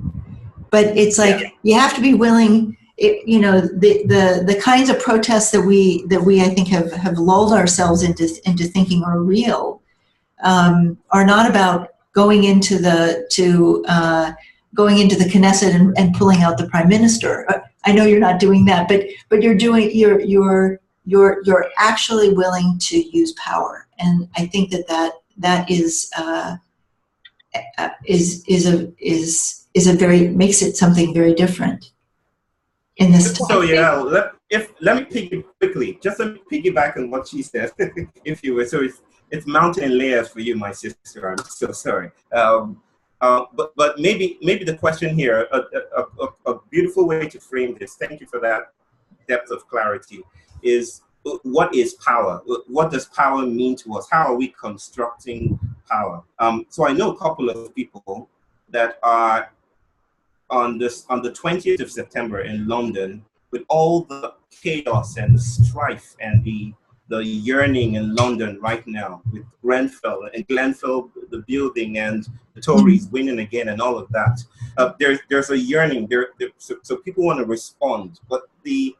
But it's like, you have to be willing. The kinds of protests that we I think have lulled ourselves into thinking are real. are not about going into the Knesset and pulling out the prime minister. I know you're not doing that, but you're actually willing to use power, and I think that makes it something very different in this time. So yeah, let me piggyback on what she said, if you will. So it's mountain layers for you, my sister. I'm so sorry. But maybe the question here, a beautiful way to frame this. Thank you for that depth of clarity. Is what is power? What does power mean to us? How are we constructing power? So I know a couple of people that are on the 20th of September in London, with all the chaos and the strife and the yearning in London right now, with Grenfell, the building, and the Tories winning again and all of that. There's a yearning there. So people want to respond, but the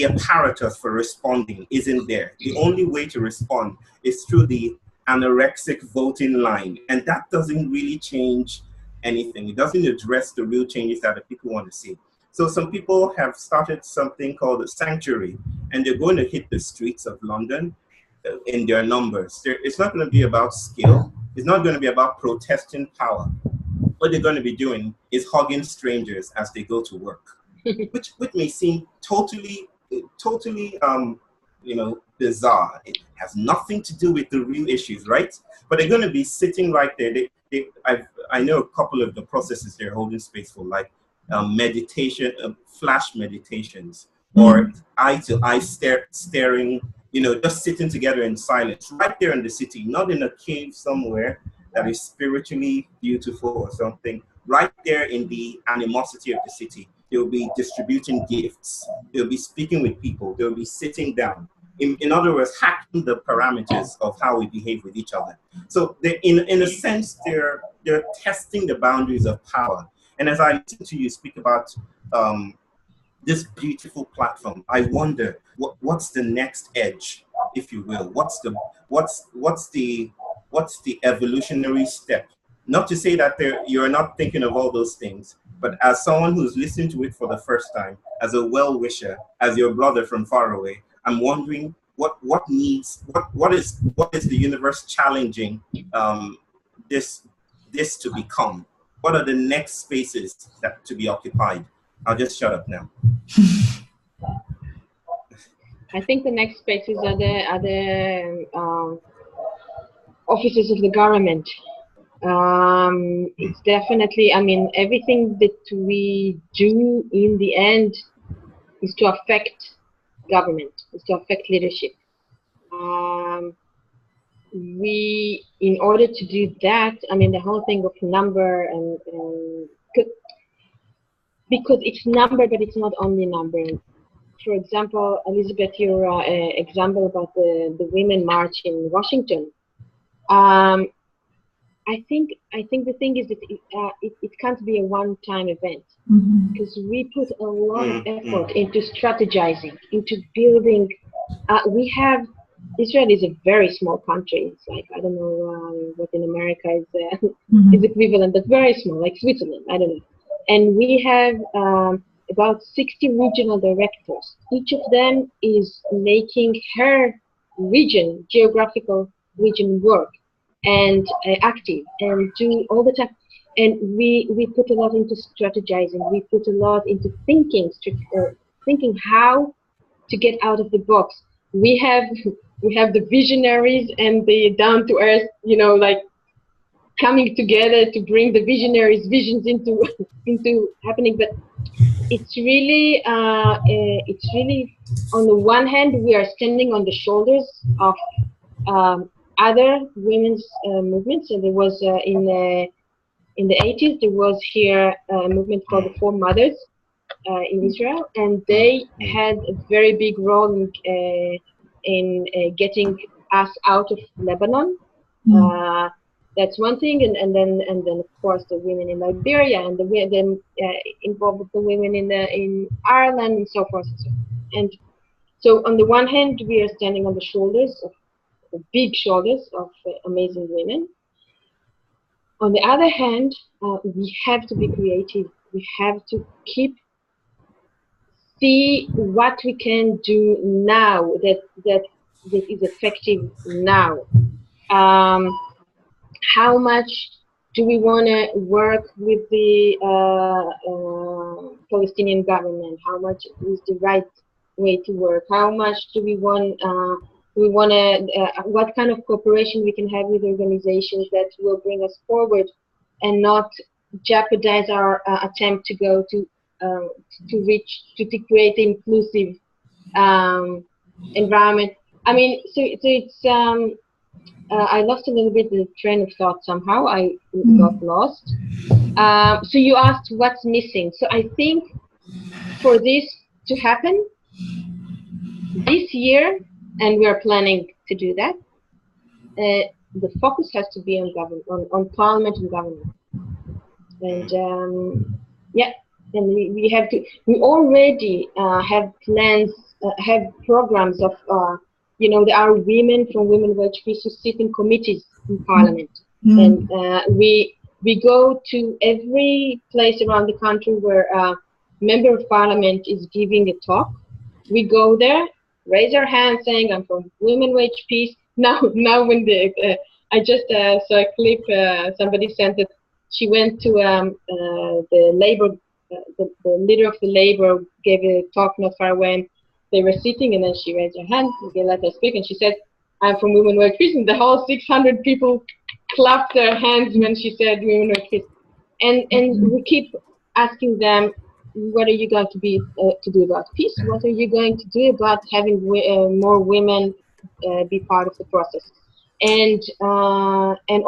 apparatus for responding isn't there. The only way to respond is through the anorexic voting line, and that doesn't really change anything. It doesn't address the real changes that the people want to see. So some people have started something called a sanctuary, and they're going to hit the streets of London in their numbers. It's not going to be about skill. It's not going to be about protesting power. What they're going to be doing is hugging strangers as they go to work, which may seem totally bizarre. It has nothing to do with the real issues, right? But they're going to be sitting right there. I know a couple of the processes they're holding space for, like meditation, flash meditations, or eye-to-eye staring, just sitting together in silence, right there in the city, not in a cave somewhere that is spiritually beautiful or something, right there in the animosity of the city. They'll be distributing gifts. They'll be speaking with people. They'll be sitting down. In other words, hacking the parameters of how we behave with each other. So in a sense, they're testing the boundaries of power. And as I listen to you speak about this beautiful platform, I wonder what's the next edge, if you will. What's the evolutionary step? Not to say that you're not thinking of all those things, but as someone who's listening to it for the first time, as a well-wisher, as your brother from far away, I'm wondering what is the universe challenging this to become? What are the next spaces that to be occupied? I'll just shut up now. I think the next spaces are the offices of the government. It's definitely, everything that we do in the end is to affect government, is to affect leadership. In order to do that, the whole thing of number and because it's number, but it's not only number. For example, Elizabeth, your example about the women march in Washington. I think the thing is that it can't be a one-time event, because we put a lot of effort into strategizing, into building. Israel is a very small country. It's like, I don't know what in America is equivalent, but very small, like Switzerland, I don't know. And we have about 60 regional directors. Each of them is making her region, geographical region, work and active and do all the time. And we put a lot into strategizing. We put a lot into thinking how to get out of the box. We have the visionaries and the down to earth, like coming together to bring the visionaries' visions into happening. But it's really on the one hand, we are standing on the shoulders of other women's movements. And there was in the 80s, there was here a movement called the Four Mothers in Israel, and they had a very big role in getting us out of Lebanon. That's one thing, and then of course the women in Liberia and the involved with the women in Ireland and so forth. And so on the one hand, we are standing on the shoulders big shoulders of amazing women. On the other hand, we have to be creative. We have to see what we can do now that is effective now. How much do we want to work with the Palestinian government? How much is the right way to work? How much do we want? What kind of cooperation we can have with organizations that will bring us forward and not jeopardize our attempt to go to create an inclusive environment. I mean, so it's I lost a little bit the train of thought somehow. I got lost. So you asked what's missing. So I think for this to happen this year, and we are planning to do that, the focus has to be on government, on parliament and government. And yeah, and we have to. We already have plans, have programs of. There are women from Women Wage Peace who sit in committees in parliament, and we go to every place around the country where a member of parliament is giving a talk. We go there, raise our hand, saying, "I'm from Women Wage Peace." Now when I just saw a clip, somebody sent it. She went to the labor, the leader of the labor gave a talk not far away. And they were sitting, and then she raised her hand. They let her speak, and she said, "I'm from Women Wage Peace." And the whole 600 people clapped their hands when she said Women Wage Peace. And we keep asking them, "What are you going to do about peace? What are you going to do about having more women be part of the process?" And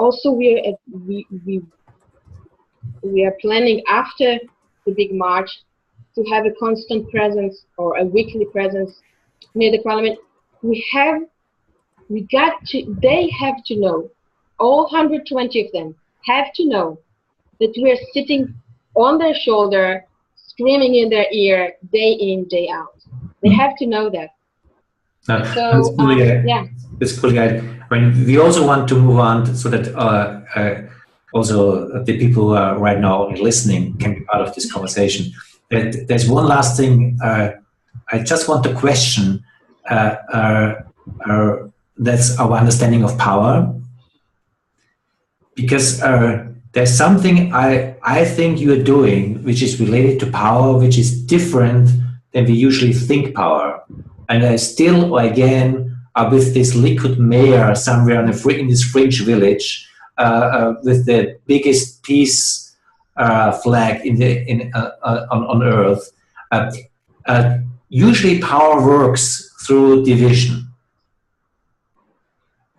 also we are planning after the big march to have a constant presence or a weekly presence near the parliament. They have to know, all 120 of them have to know that we are sitting on their shoulder, screaming in their ear, day in, day out. They have to know that. So, That's cool. I mean, we also want to move on so that also the people who are right now listening can be part of this conversation. There's one last thing I just want to question. That's our understanding of power. Because there's something I think you're doing which is related to power, which is different than we usually think power. And I still, again, are with this liquid mayor somewhere in this French village with the biggest peace flag on earth. Usually power works through division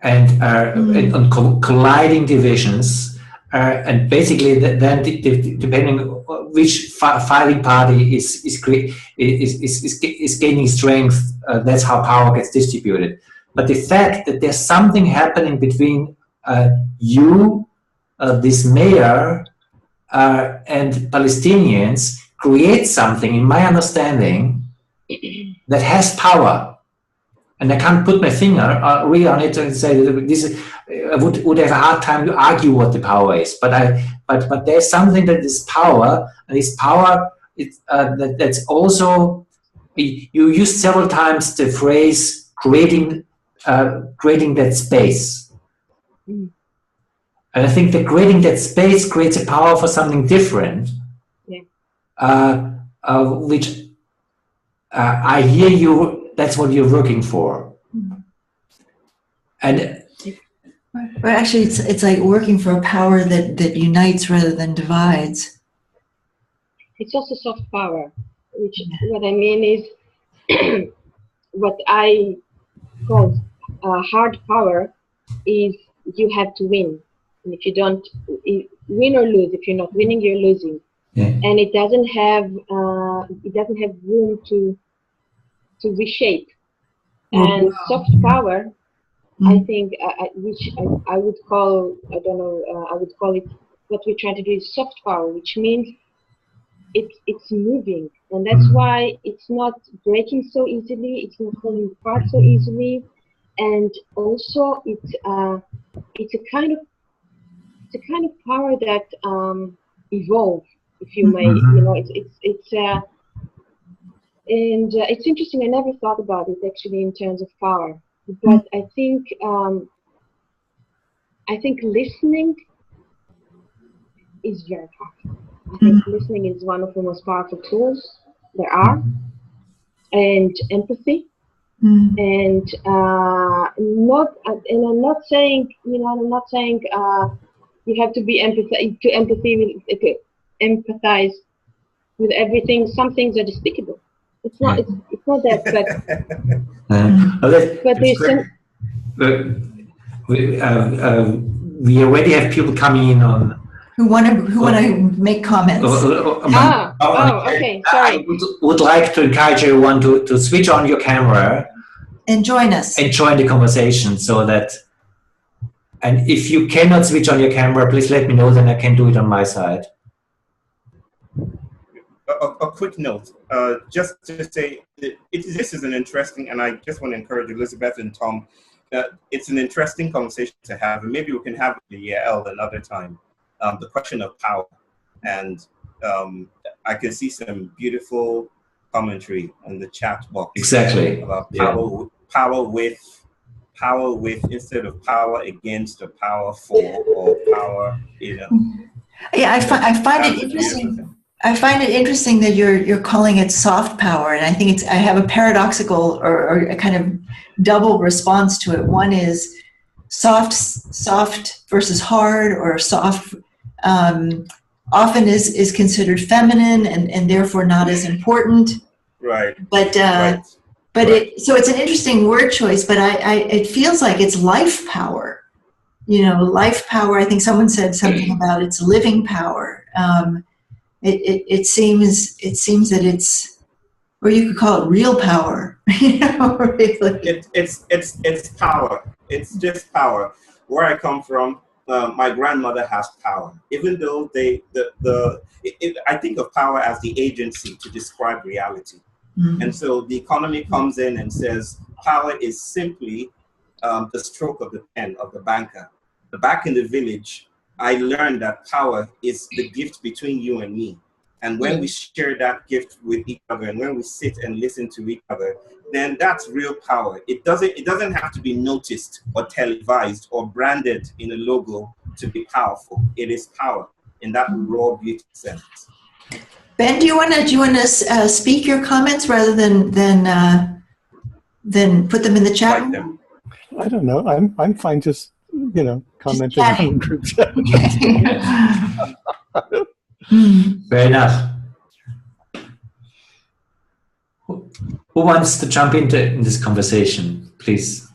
and on colliding divisions, and basically then depending which fighting party is gaining strength, that's how power gets distributed. But the fact that there's something happening between this mayor, and Palestinians creates something, in my understanding, that has power. And I can't put my finger really on it and say that this is, I would have a hard time to argue what the power is. But there's something that is power, and this power that's also, you used several times the phrase creating that space. And I think that creating that space creates a power for something different, which I hear you, that's what you're working for. And but actually it's like working for a power that unites rather than divides. It's also soft power, which what I mean is what I call hard power is you have to win. And if you don't win or lose, if you're not winning, you're losing. Yeah. And it doesn't have room to reshape. And soft power, I think, which I would call, I don't know, I would call it, what we're trying to do is soft power, which means it's moving. And that's why it's not breaking so easily, it's not falling apart so easily. and also it's a kind of power that evolves, if you may. You know, it's interesting. I never thought about it actually in terms of power, but I think listening is very powerful. I think listening is one of the most powerful tools there are, and empathy. And I'm not saying, you have to be empathize with everything. Some things are despicable. It's not that, but there's some. We already have people coming in on who want to make comments. Okay, sorry. I would like to encourage everyone to switch on your camera and join us and join the conversation, so that. And if you cannot switch on your camera, please let me know, then I can do it on my side. A quick note, just to say, this is an interesting, and I just want to encourage Elizabeth and Tom, it's an interesting conversation to have, and maybe we can have the Yael another time, the question of power. And I can see some beautiful commentary in the chat box. Exactly. About power with instead of power against or power for or power, Yeah, I find it interesting. I find it interesting that you're calling it soft power, and I think I have a paradoxical or a kind of double response to it. One is soft versus hard, or soft often is considered feminine and therefore not as important. Right. But so it's an interesting word choice, but it feels like it's life power. Life power. I think someone said something about it's living power. It seems that it's, or you could call it real power. Really. It's power. It's just power. Where I come from, my grandmother has power. Even though I think of power as the agency to describe reality. And so the economy comes in and says power is simply the stroke of the pen of the banker. Back in the village, I learned that power is the gift between you and me. And when we share that gift with each other, and when we sit and listen to each other, then that's real power. It doesn't have to be noticed or televised or branded in a logo to be powerful. It is power in that raw beauty sense. Ben, do you want to speak your comments rather than put them in the chat room? I don't know. I'm fine just commenting on group chat. Fair enough. Who wants to jump in this conversation, please?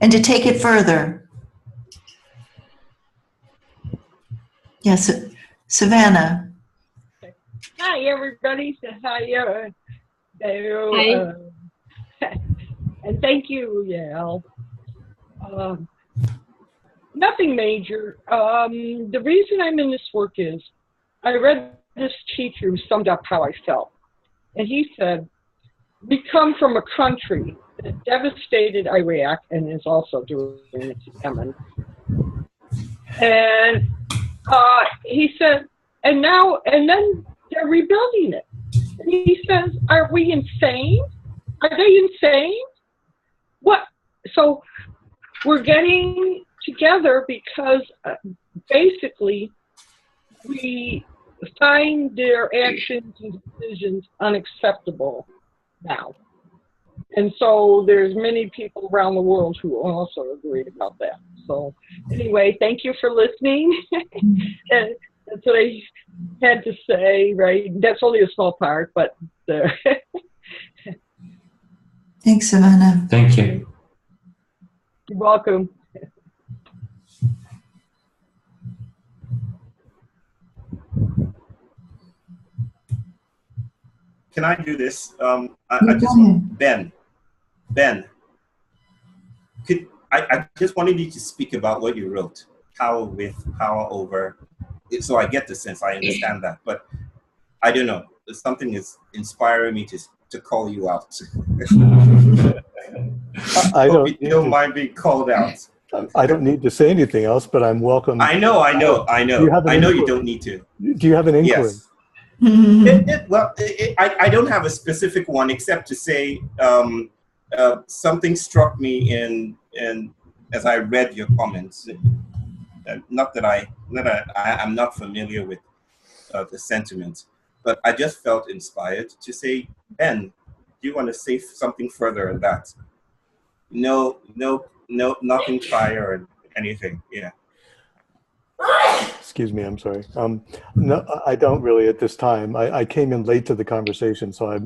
And to take it further. Yes, Savannah. Hi, everybody. Hi. And thank you, Yael. Nothing major. The reason I'm in this work is I read this teacher who summed up how I felt. And he said, we come from a country that devastated Iraq and is also doing it to Yemen. And he said, and then they're rebuilding it. And he says, are we insane? Are they insane? What? So we're getting together because basically we find their actions and decisions unacceptable now. And so there's many people around the world who also agree about that. So anyway, thank you for listening. And that's what I had to say, right? That's only a small part, but Thanks, Savannah. Thank you. You're welcome. Can I do this? I just want Ben. I just wanted you to speak about what you wrote. Power with, power over. So I get the sense. I understand that, but I don't know. Something is inspiring me to call you out. I Hope don't you don't mind being called out. I don't need to say anything else, but I'm welcome. I know. You have an I know you inquiry. don't need to. Do you have an inquiry? Yes. I don't have a specific one except to say something struck me in as I read your comments. Not that I'm not familiar with the sentiment, but I just felt inspired to say, Ben, do you want to say something further on that? No, nothing prior or anything. Yeah. Excuse me, I'm sorry. No, I don't really at this time. I came in late to the conversation, so I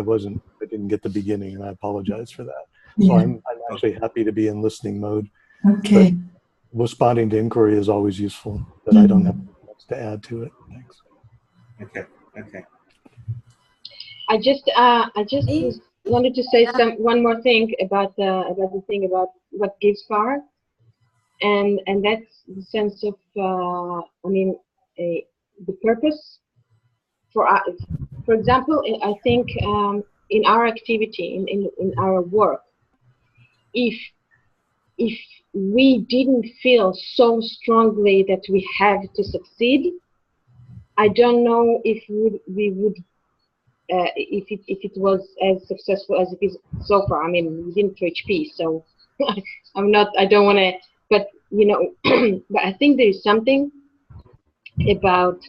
didn't get the beginning, and I apologize for that. So Yeah. I'm actually happy to be in listening mode. Okay. But responding to inquiry is always useful, but I don't have much to add to it. Thanks. Okay. I just wanted to say one more thing about the thing about what gives power, and that's the sense of the purpose. For example, I think in our activity, in our work, if we didn't feel so strongly that we have to succeed, I don't know if we would if it was as successful as it is so far. I mean, we didn't reach peace, so I don't want to, but but I think there is something about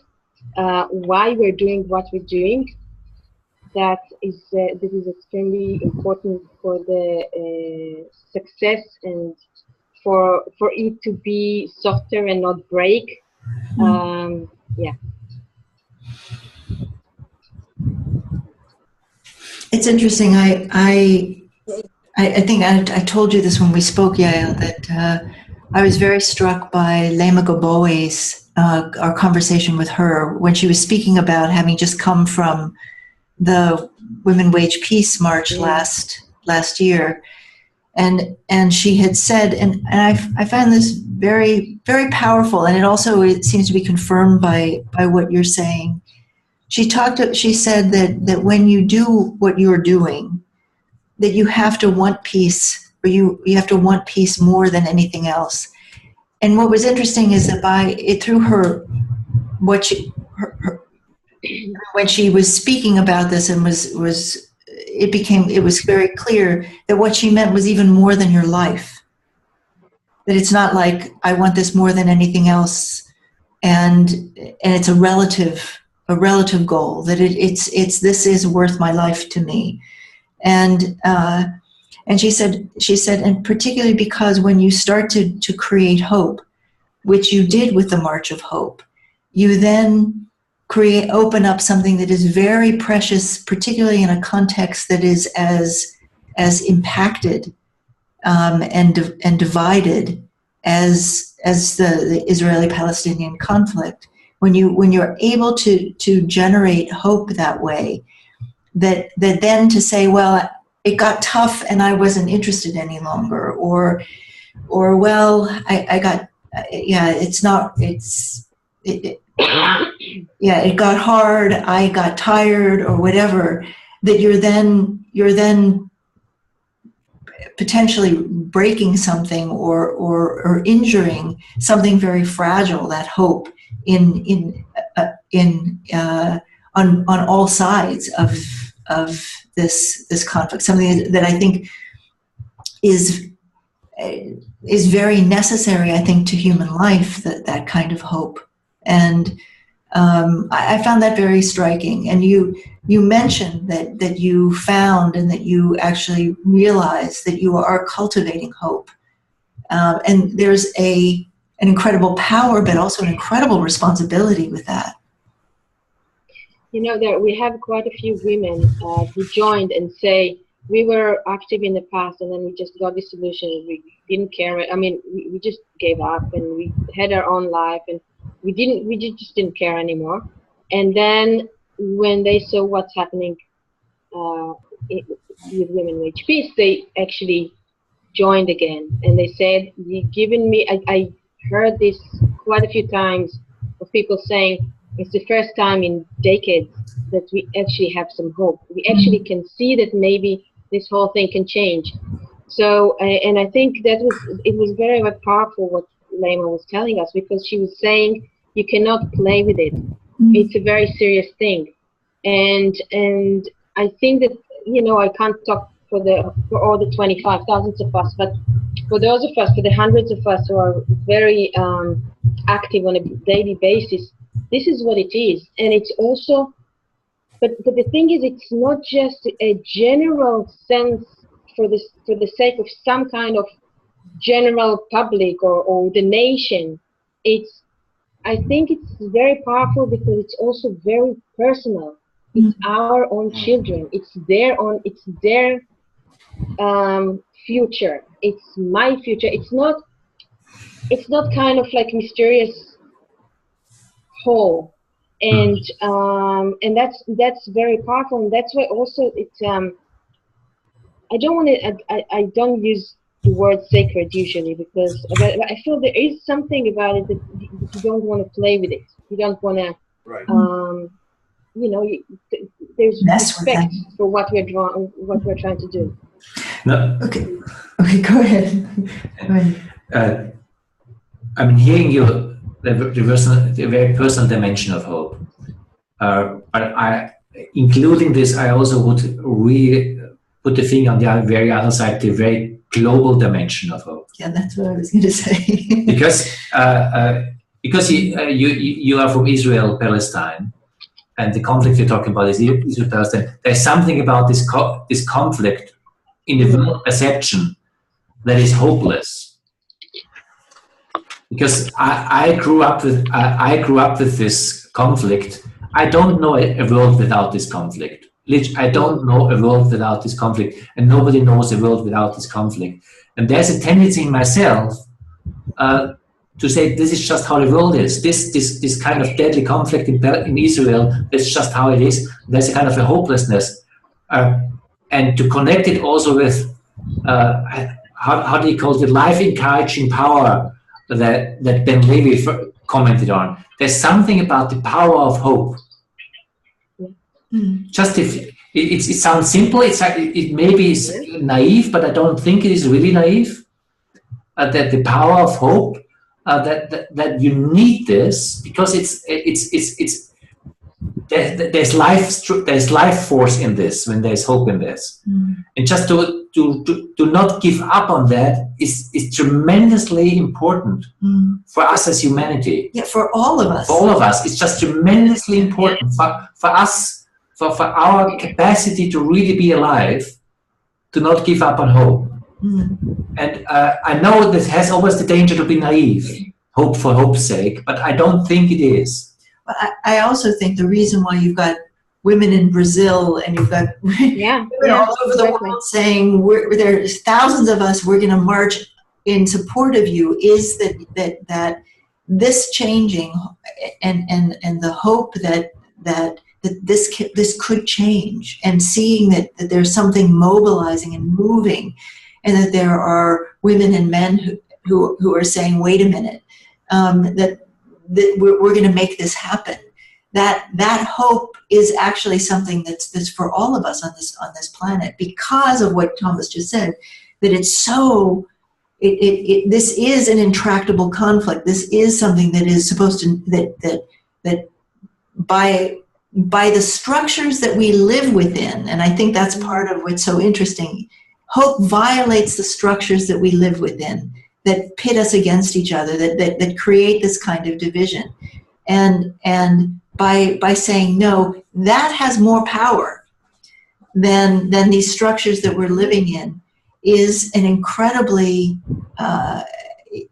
why we're doing what we're doing that is extremely important for the success and for it to be softer and not break. Yeah. It's interesting. I think I told you this when we spoke, Yael, that I was very struck by Lema Gabowe's our conversation with her when she was speaking about having just come from the Women Wage Peace March last year, and she had said, and I find this very, very powerful, and it seems to be confirmed by what you're saying. She said that when you do what you're doing, that you have to want peace, or you have to want peace more than anything else. And what was interesting is that through her, when she was speaking about this, and it was very clear that what she meant was even more than your life. That it's not like I want this more than anything else, and it's a relative goal. That it's this is worth my life to me, and she said, and particularly because when you start to create hope, which you did with the March of Hope, you then open up something that is very precious, particularly in a context that is as impacted and divided as the Israeli-Palestinian conflict. When you're able to generate hope that way, that then to say, well, it got tough and I wasn't interested any longer, or well, I got it got hard, I got tired, or whatever, that you're then potentially breaking something or injuring something very fragile, that hope on all sides of this conflict, something that I think is very necessary, I think, to human life, that kind of hope. And I found that very striking. And you mentioned that you found and that you actually realized that you are cultivating hope. And there's an incredible power, but also an incredible responsibility with that. We have quite a few women who joined and say, we were active in the past and then we just got disillusioned. We didn't care. I mean, we just gave up and we had our own life and we just didn't care anymore. And then when they saw what's happening with Women Wage Peace, they actually joined again. And they said, you've given me, I heard this quite a few times of people saying, it's the first time in decades that we actually have some hope. We actually can see that maybe this whole thing can change. So, and I think it was very, very powerful what Lema was telling us, because she was saying you cannot play with it. It's a very serious thing, and I think that, you know, I can't talk for all the 25,000 of us, but for those of us, for the hundreds of us who are very active on a daily basis, this is what it is. And it's also, but the thing is, it's not just a general sense for the sake of some kind of general public or the nation. I think it's very powerful because it's also very personal. It's our own children. It's their future. It's my future. It's not kind of like mysterious whole, and that's very powerful, and that's why also it's I don't use the word sacred usually, because I feel there is something about it that you don't want to play with it. You don't want to, Right. you know, there's Mess with respect them. for what we're trying to do. No, Okay, go ahead. Go ahead. I mean, hearing you, the very personal dimension of hope. But including this, I also would really put the thing on the very other side, the very global dimension of hope. Yeah, that's what I was going to say. because you are from Israel, Palestine, and the conflict you're talking about is Israel, Palestine. There's something about this conflict in the world perception that is hopeless. Because I grew up with this conflict. I don't know a world without this conflict. I don't know a world without this conflict, and nobody knows a world without this conflict. And there's a tendency in myself to say this is just how the world is. This kind of deadly conflict in Israel, that's just how it is. There's a kind of a hopelessness, and to connect it also with how do you call it, life encouraging power that Ben Levy commented on. There's something about the power of hope. Just if it sounds simple, it maybe is naive, but I don't think it is really naive. That the power of hope, that you need this, because there's life force in this when there's hope in this, and just to not give up on that is tremendously important for us as humanity. Yeah, for all of us. For all of us, it's just tremendously important for us. For our capacity to really be alive, to not give up on hope. And I know this has always the danger to be naive, hope for hope's sake, but I don't think it is. But I also think the reason why you've got women in Brazil and you've got women all over the world saying there's thousands of us, we're going to march in support of you, is that this changing and the hope that this could change, and seeing that there's something mobilizing and moving, and that there are women and men who are saying, wait a minute, that we're going to make this happen. That hope is actually something that's for all of us on this planet, because of what Thomas just said, that it's so. This is an intractable conflict. This is something that is supposed to that by the structures that we live within, and I think that's part of what's so interesting. Hope violates the structures that we live within, that pit us against each other, that create this kind of division. And by saying no, that has more power than these structures that we're living in, is an incredibly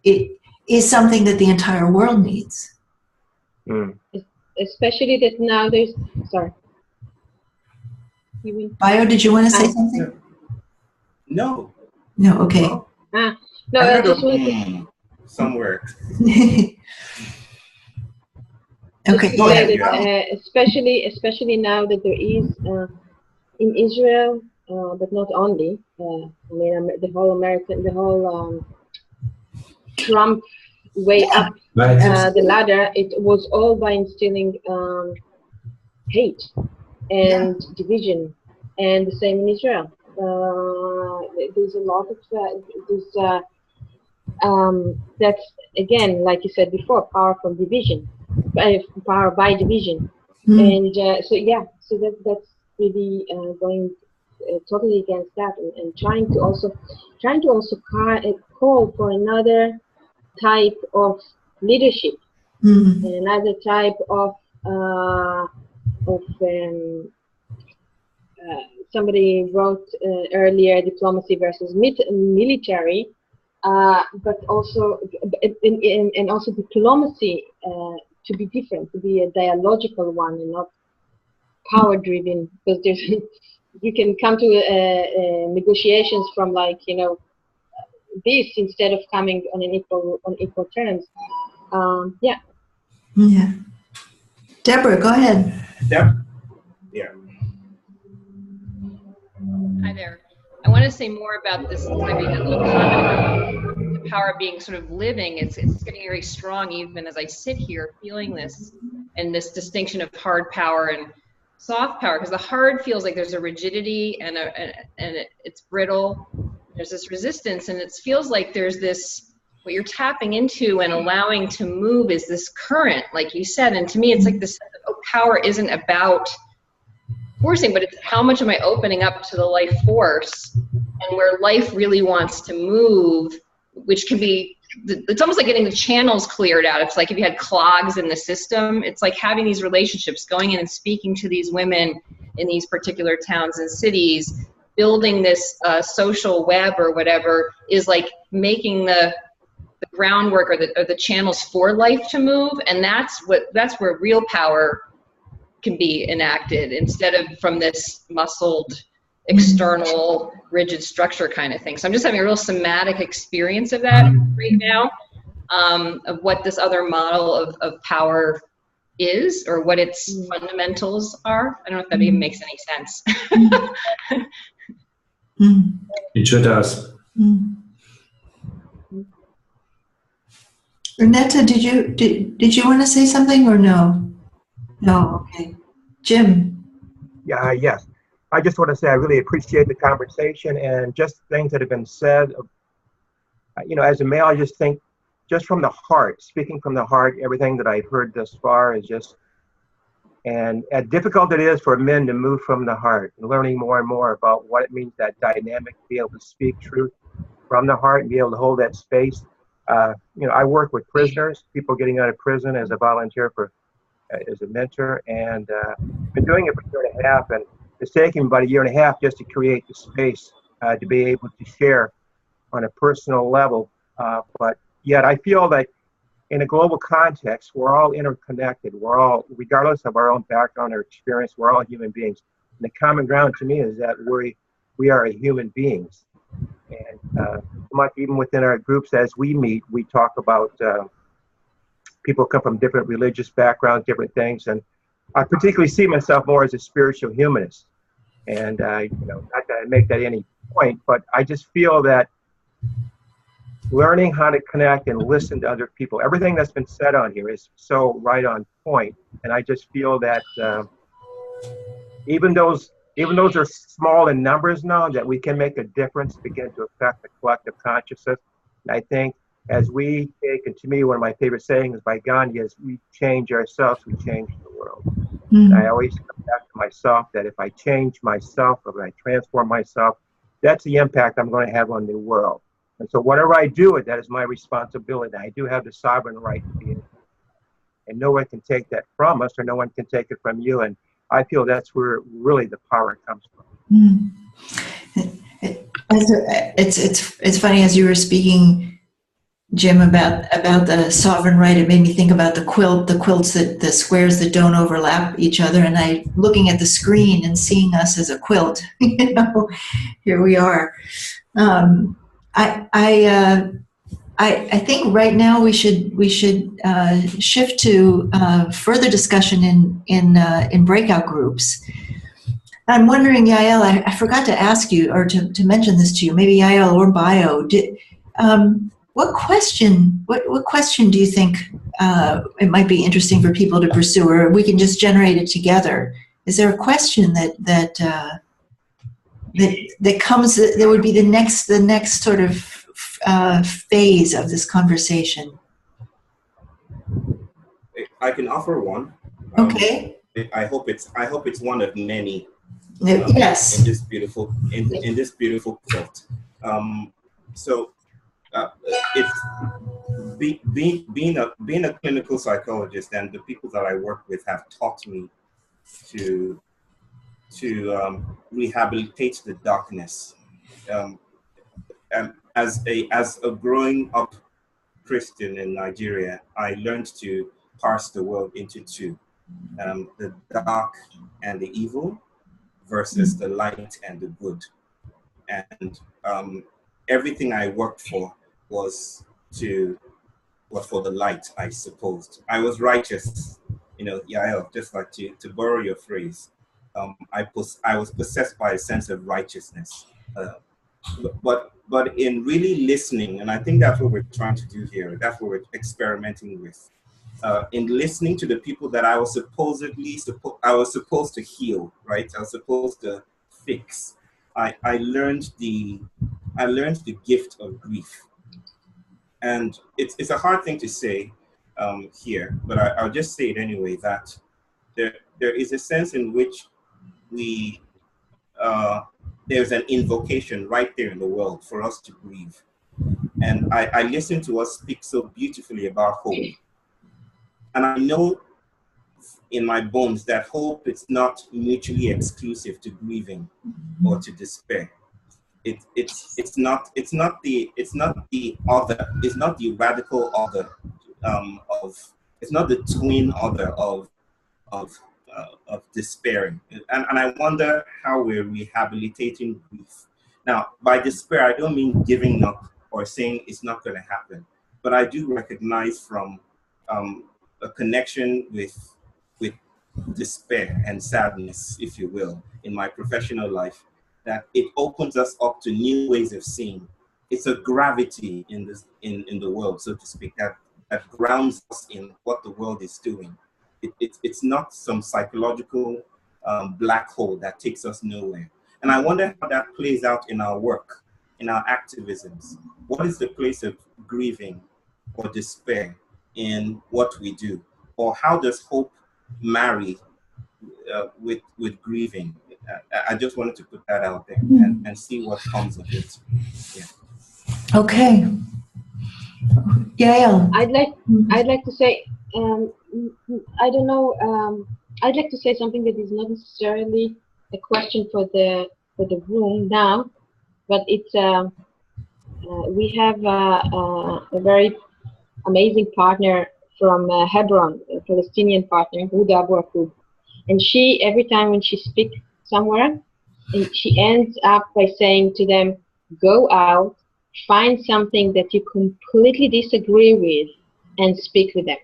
it is something that the entire world needs. Especially that now there's, sorry. Bio, did you want to say something? No. No, okay. No, I just wanted to... Somewhere. Okay, go ahead. Especially now that there is, in Israel, but not only, I mean, the whole Trump way up the ladder, it was all by instilling hate and division, and the same in Israel. there's a lot of that's again, like you said before, power from division, power by division, and so that's really going totally against that, and trying to also call for another type of leadership, and another type of somebody wrote earlier, diplomacy versus military, but also and also diplomacy to be different, to be a dialogical one and not power driven, because there's you can come to negotiations from this instead of coming on equal terms. Yeah. Deborah, go ahead. Yeah. Hi there. I want to say more about this. I mean, a little comment about the power being sort of living. It's getting very strong even as I sit here feeling this, and this distinction of hard power and soft power, because the hard feels like there's a rigidity and it's brittle. There's this resistance, and it feels like there's this, what you're tapping into and allowing to move is this current, like you said. And to me, it's like this, power isn't about forcing, but it's how much am I opening up to the life force, and where life really wants to move, which can be, it's almost like getting the channels cleared out. It's like if you had clogs in the system, it's like having these relationships, going in and speaking to these women in these particular towns and cities, building this social web or whatever, is like making the groundwork or the channels for life to move. And that's where real power can be enacted, instead of from this muscled, external, rigid structure kind of thing. So I'm just having a real somatic experience of that right now, of what this other model of power is, or what its fundamentals are. I don't know if that even makes any sense. It sure does. Renetta, did you want to say something or no? No, okay. Jim. Yeah, yes. I just want to say I really appreciate the conversation and just things that have been said. As a male, I just think, just from the heart, speaking from the heart, everything that I've heard thus far is just, and as difficult it is for men to move from the heart, and learning more and more about what it means, that dynamic, to be able to speak truth from the heart and be able to hold that space. I work with prisoners, people getting out of prison, as a volunteer as a mentor, and been doing it for a year and a half, and it's taken about a year and a half just to create the space to be able to share on a personal level. But yet I feel that in a global context, we're all interconnected. We're all, regardless of our own background or experience, we're all human beings. And the common ground to me is that we are human beings. And much even within our groups, as we meet, we talk about people come from different religious backgrounds, different things, and I particularly see myself more as a spiritual humanist. And not that I make that any point, but I just feel that learning how to connect and listen to other people, everything that's been said on here is so right on point. And I just feel that even those are small in numbers now, that we can make a difference, begin to affect the collective consciousness. And I think as we take, and to me, one of my favorite sayings by Gandhi is, we change ourselves, we change the world. And I always come back to myself, that if I change myself, if I transform myself, that's the impact I'm going to have on the world. And so whatever I do with that is my responsibility. I do have the sovereign right to be in it. And no one can take that from us, or no one can take it from you. And I feel that's where really the power comes from. It's funny, as you were speaking, Jim, about the sovereign right, it made me think about the quilts, the squares that don't overlap each other, and I looking at the screen and seeing us as a quilt. Here we are. I think right now we should shift to further discussion in breakout groups. I'm wondering, Yael, I forgot to ask you, or to mention this to you, maybe Yael or Bio. What question do you think it might be interesting for people to pursue, or we can just generate it together? Is there a question that that comes, there would be the next sort of phase of this conversation? I can offer one. Okay. I hope it's one of many. Yes. In this beautiful quote. It's being a clinical psychologist, and the people that I work with have taught me to rehabilitate the darkness. And as a growing up Christian in Nigeria, I learned to parse the world into two: the dark and the evil versus the light and the good. And everything I worked for was for the light, I supposed. I was righteous, Yael, just like to borrow your phrase. I was possessed by a sense of righteousness. But in really listening, and I think that's what we're trying to do here, that's what we're experimenting with. In listening to the people that I was supposed to heal, right? I was supposed to fix. I learned the gift of grief, and it's a hard thing to say here, but I'll just say it anyway. That there is a sense in which there's an invocation right there in the world for us to grieve, and I listened to us speak so beautifully about hope, and I know in my bones that hope is not mutually exclusive to grieving or to despair. It's not the other. It's not the radical other it's not the twin other of despairing. And I wonder how we're rehabilitating grief. Now, by despair, I don't mean giving up or saying it's not going to happen, but I do recognize from a connection with despair and sadness, if you will, in my professional life, that it opens us up to new ways of seeing. It's a gravity in the world, so to speak, that grounds us in what the world is doing. It's not some psychological black hole that takes us nowhere. And I wonder how that plays out in our work, in our activisms. What is the place of grieving or despair in what we do? Or how does hope marry with grieving? I just wanted to put that out there and see what comes of it. Yeah. Okay. Yael. I'd like to say, I don't know. I'd like to say something that is not necessarily a question for the room now, but it's we have a very amazing partner from Hebron, a Palestinian partner, Huda Abu Akub. And she, every time when she speaks somewhere, and she ends up by saying to them, go out, find something that you completely disagree with, and speak with them.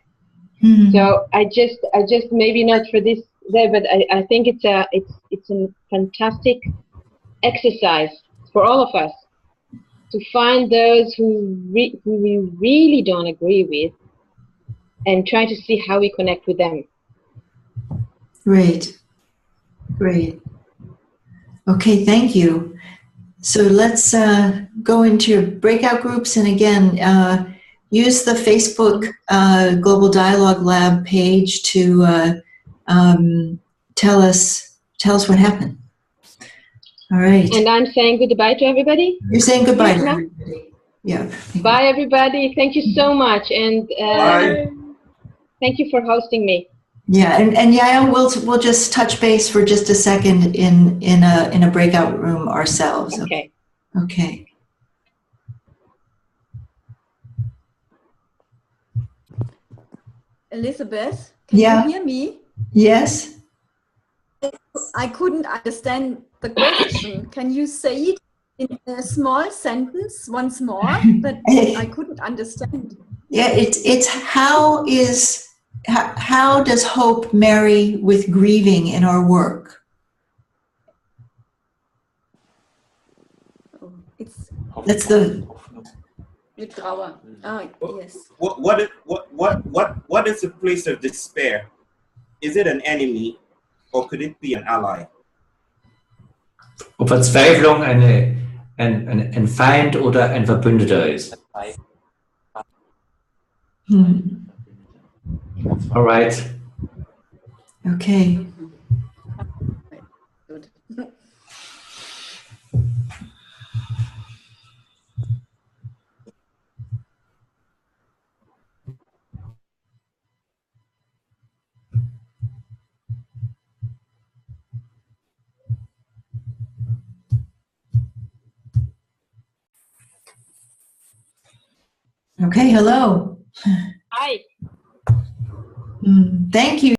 Mm-hmm. So I just maybe not for this there, but I think it's a fantastic exercise for all of us to find those who we really don't agree with and try to see how we connect with them. Great. Okay, thank you. So let's go into your breakout groups, and again, use the Facebook Global Dialogue Lab page to tell us what happened. All right. And I'm saying goodbye to everybody. You're saying goodbye to everybody. Yeah. Bye, everybody. Thank you so much, and thank you for hosting me. Yeah, and Yael, we'll just touch base for just a second in a breakout room ourselves. Okay. Okay. Elizabeth, can you hear me? Yes. I couldn't understand the question. Can you say it in a small sentence once more? But I couldn't understand. Yeah, it's how does hope marry with grieving in our work? That's the. Mit Trauer. Ah, yes. What is the place of despair? Is it an enemy, or could it be an ally? Ob Verzweiflung ein Feind oder ein Verbündeter ist. All right. Okay. Good. Okay, hello. Hi. Thank you.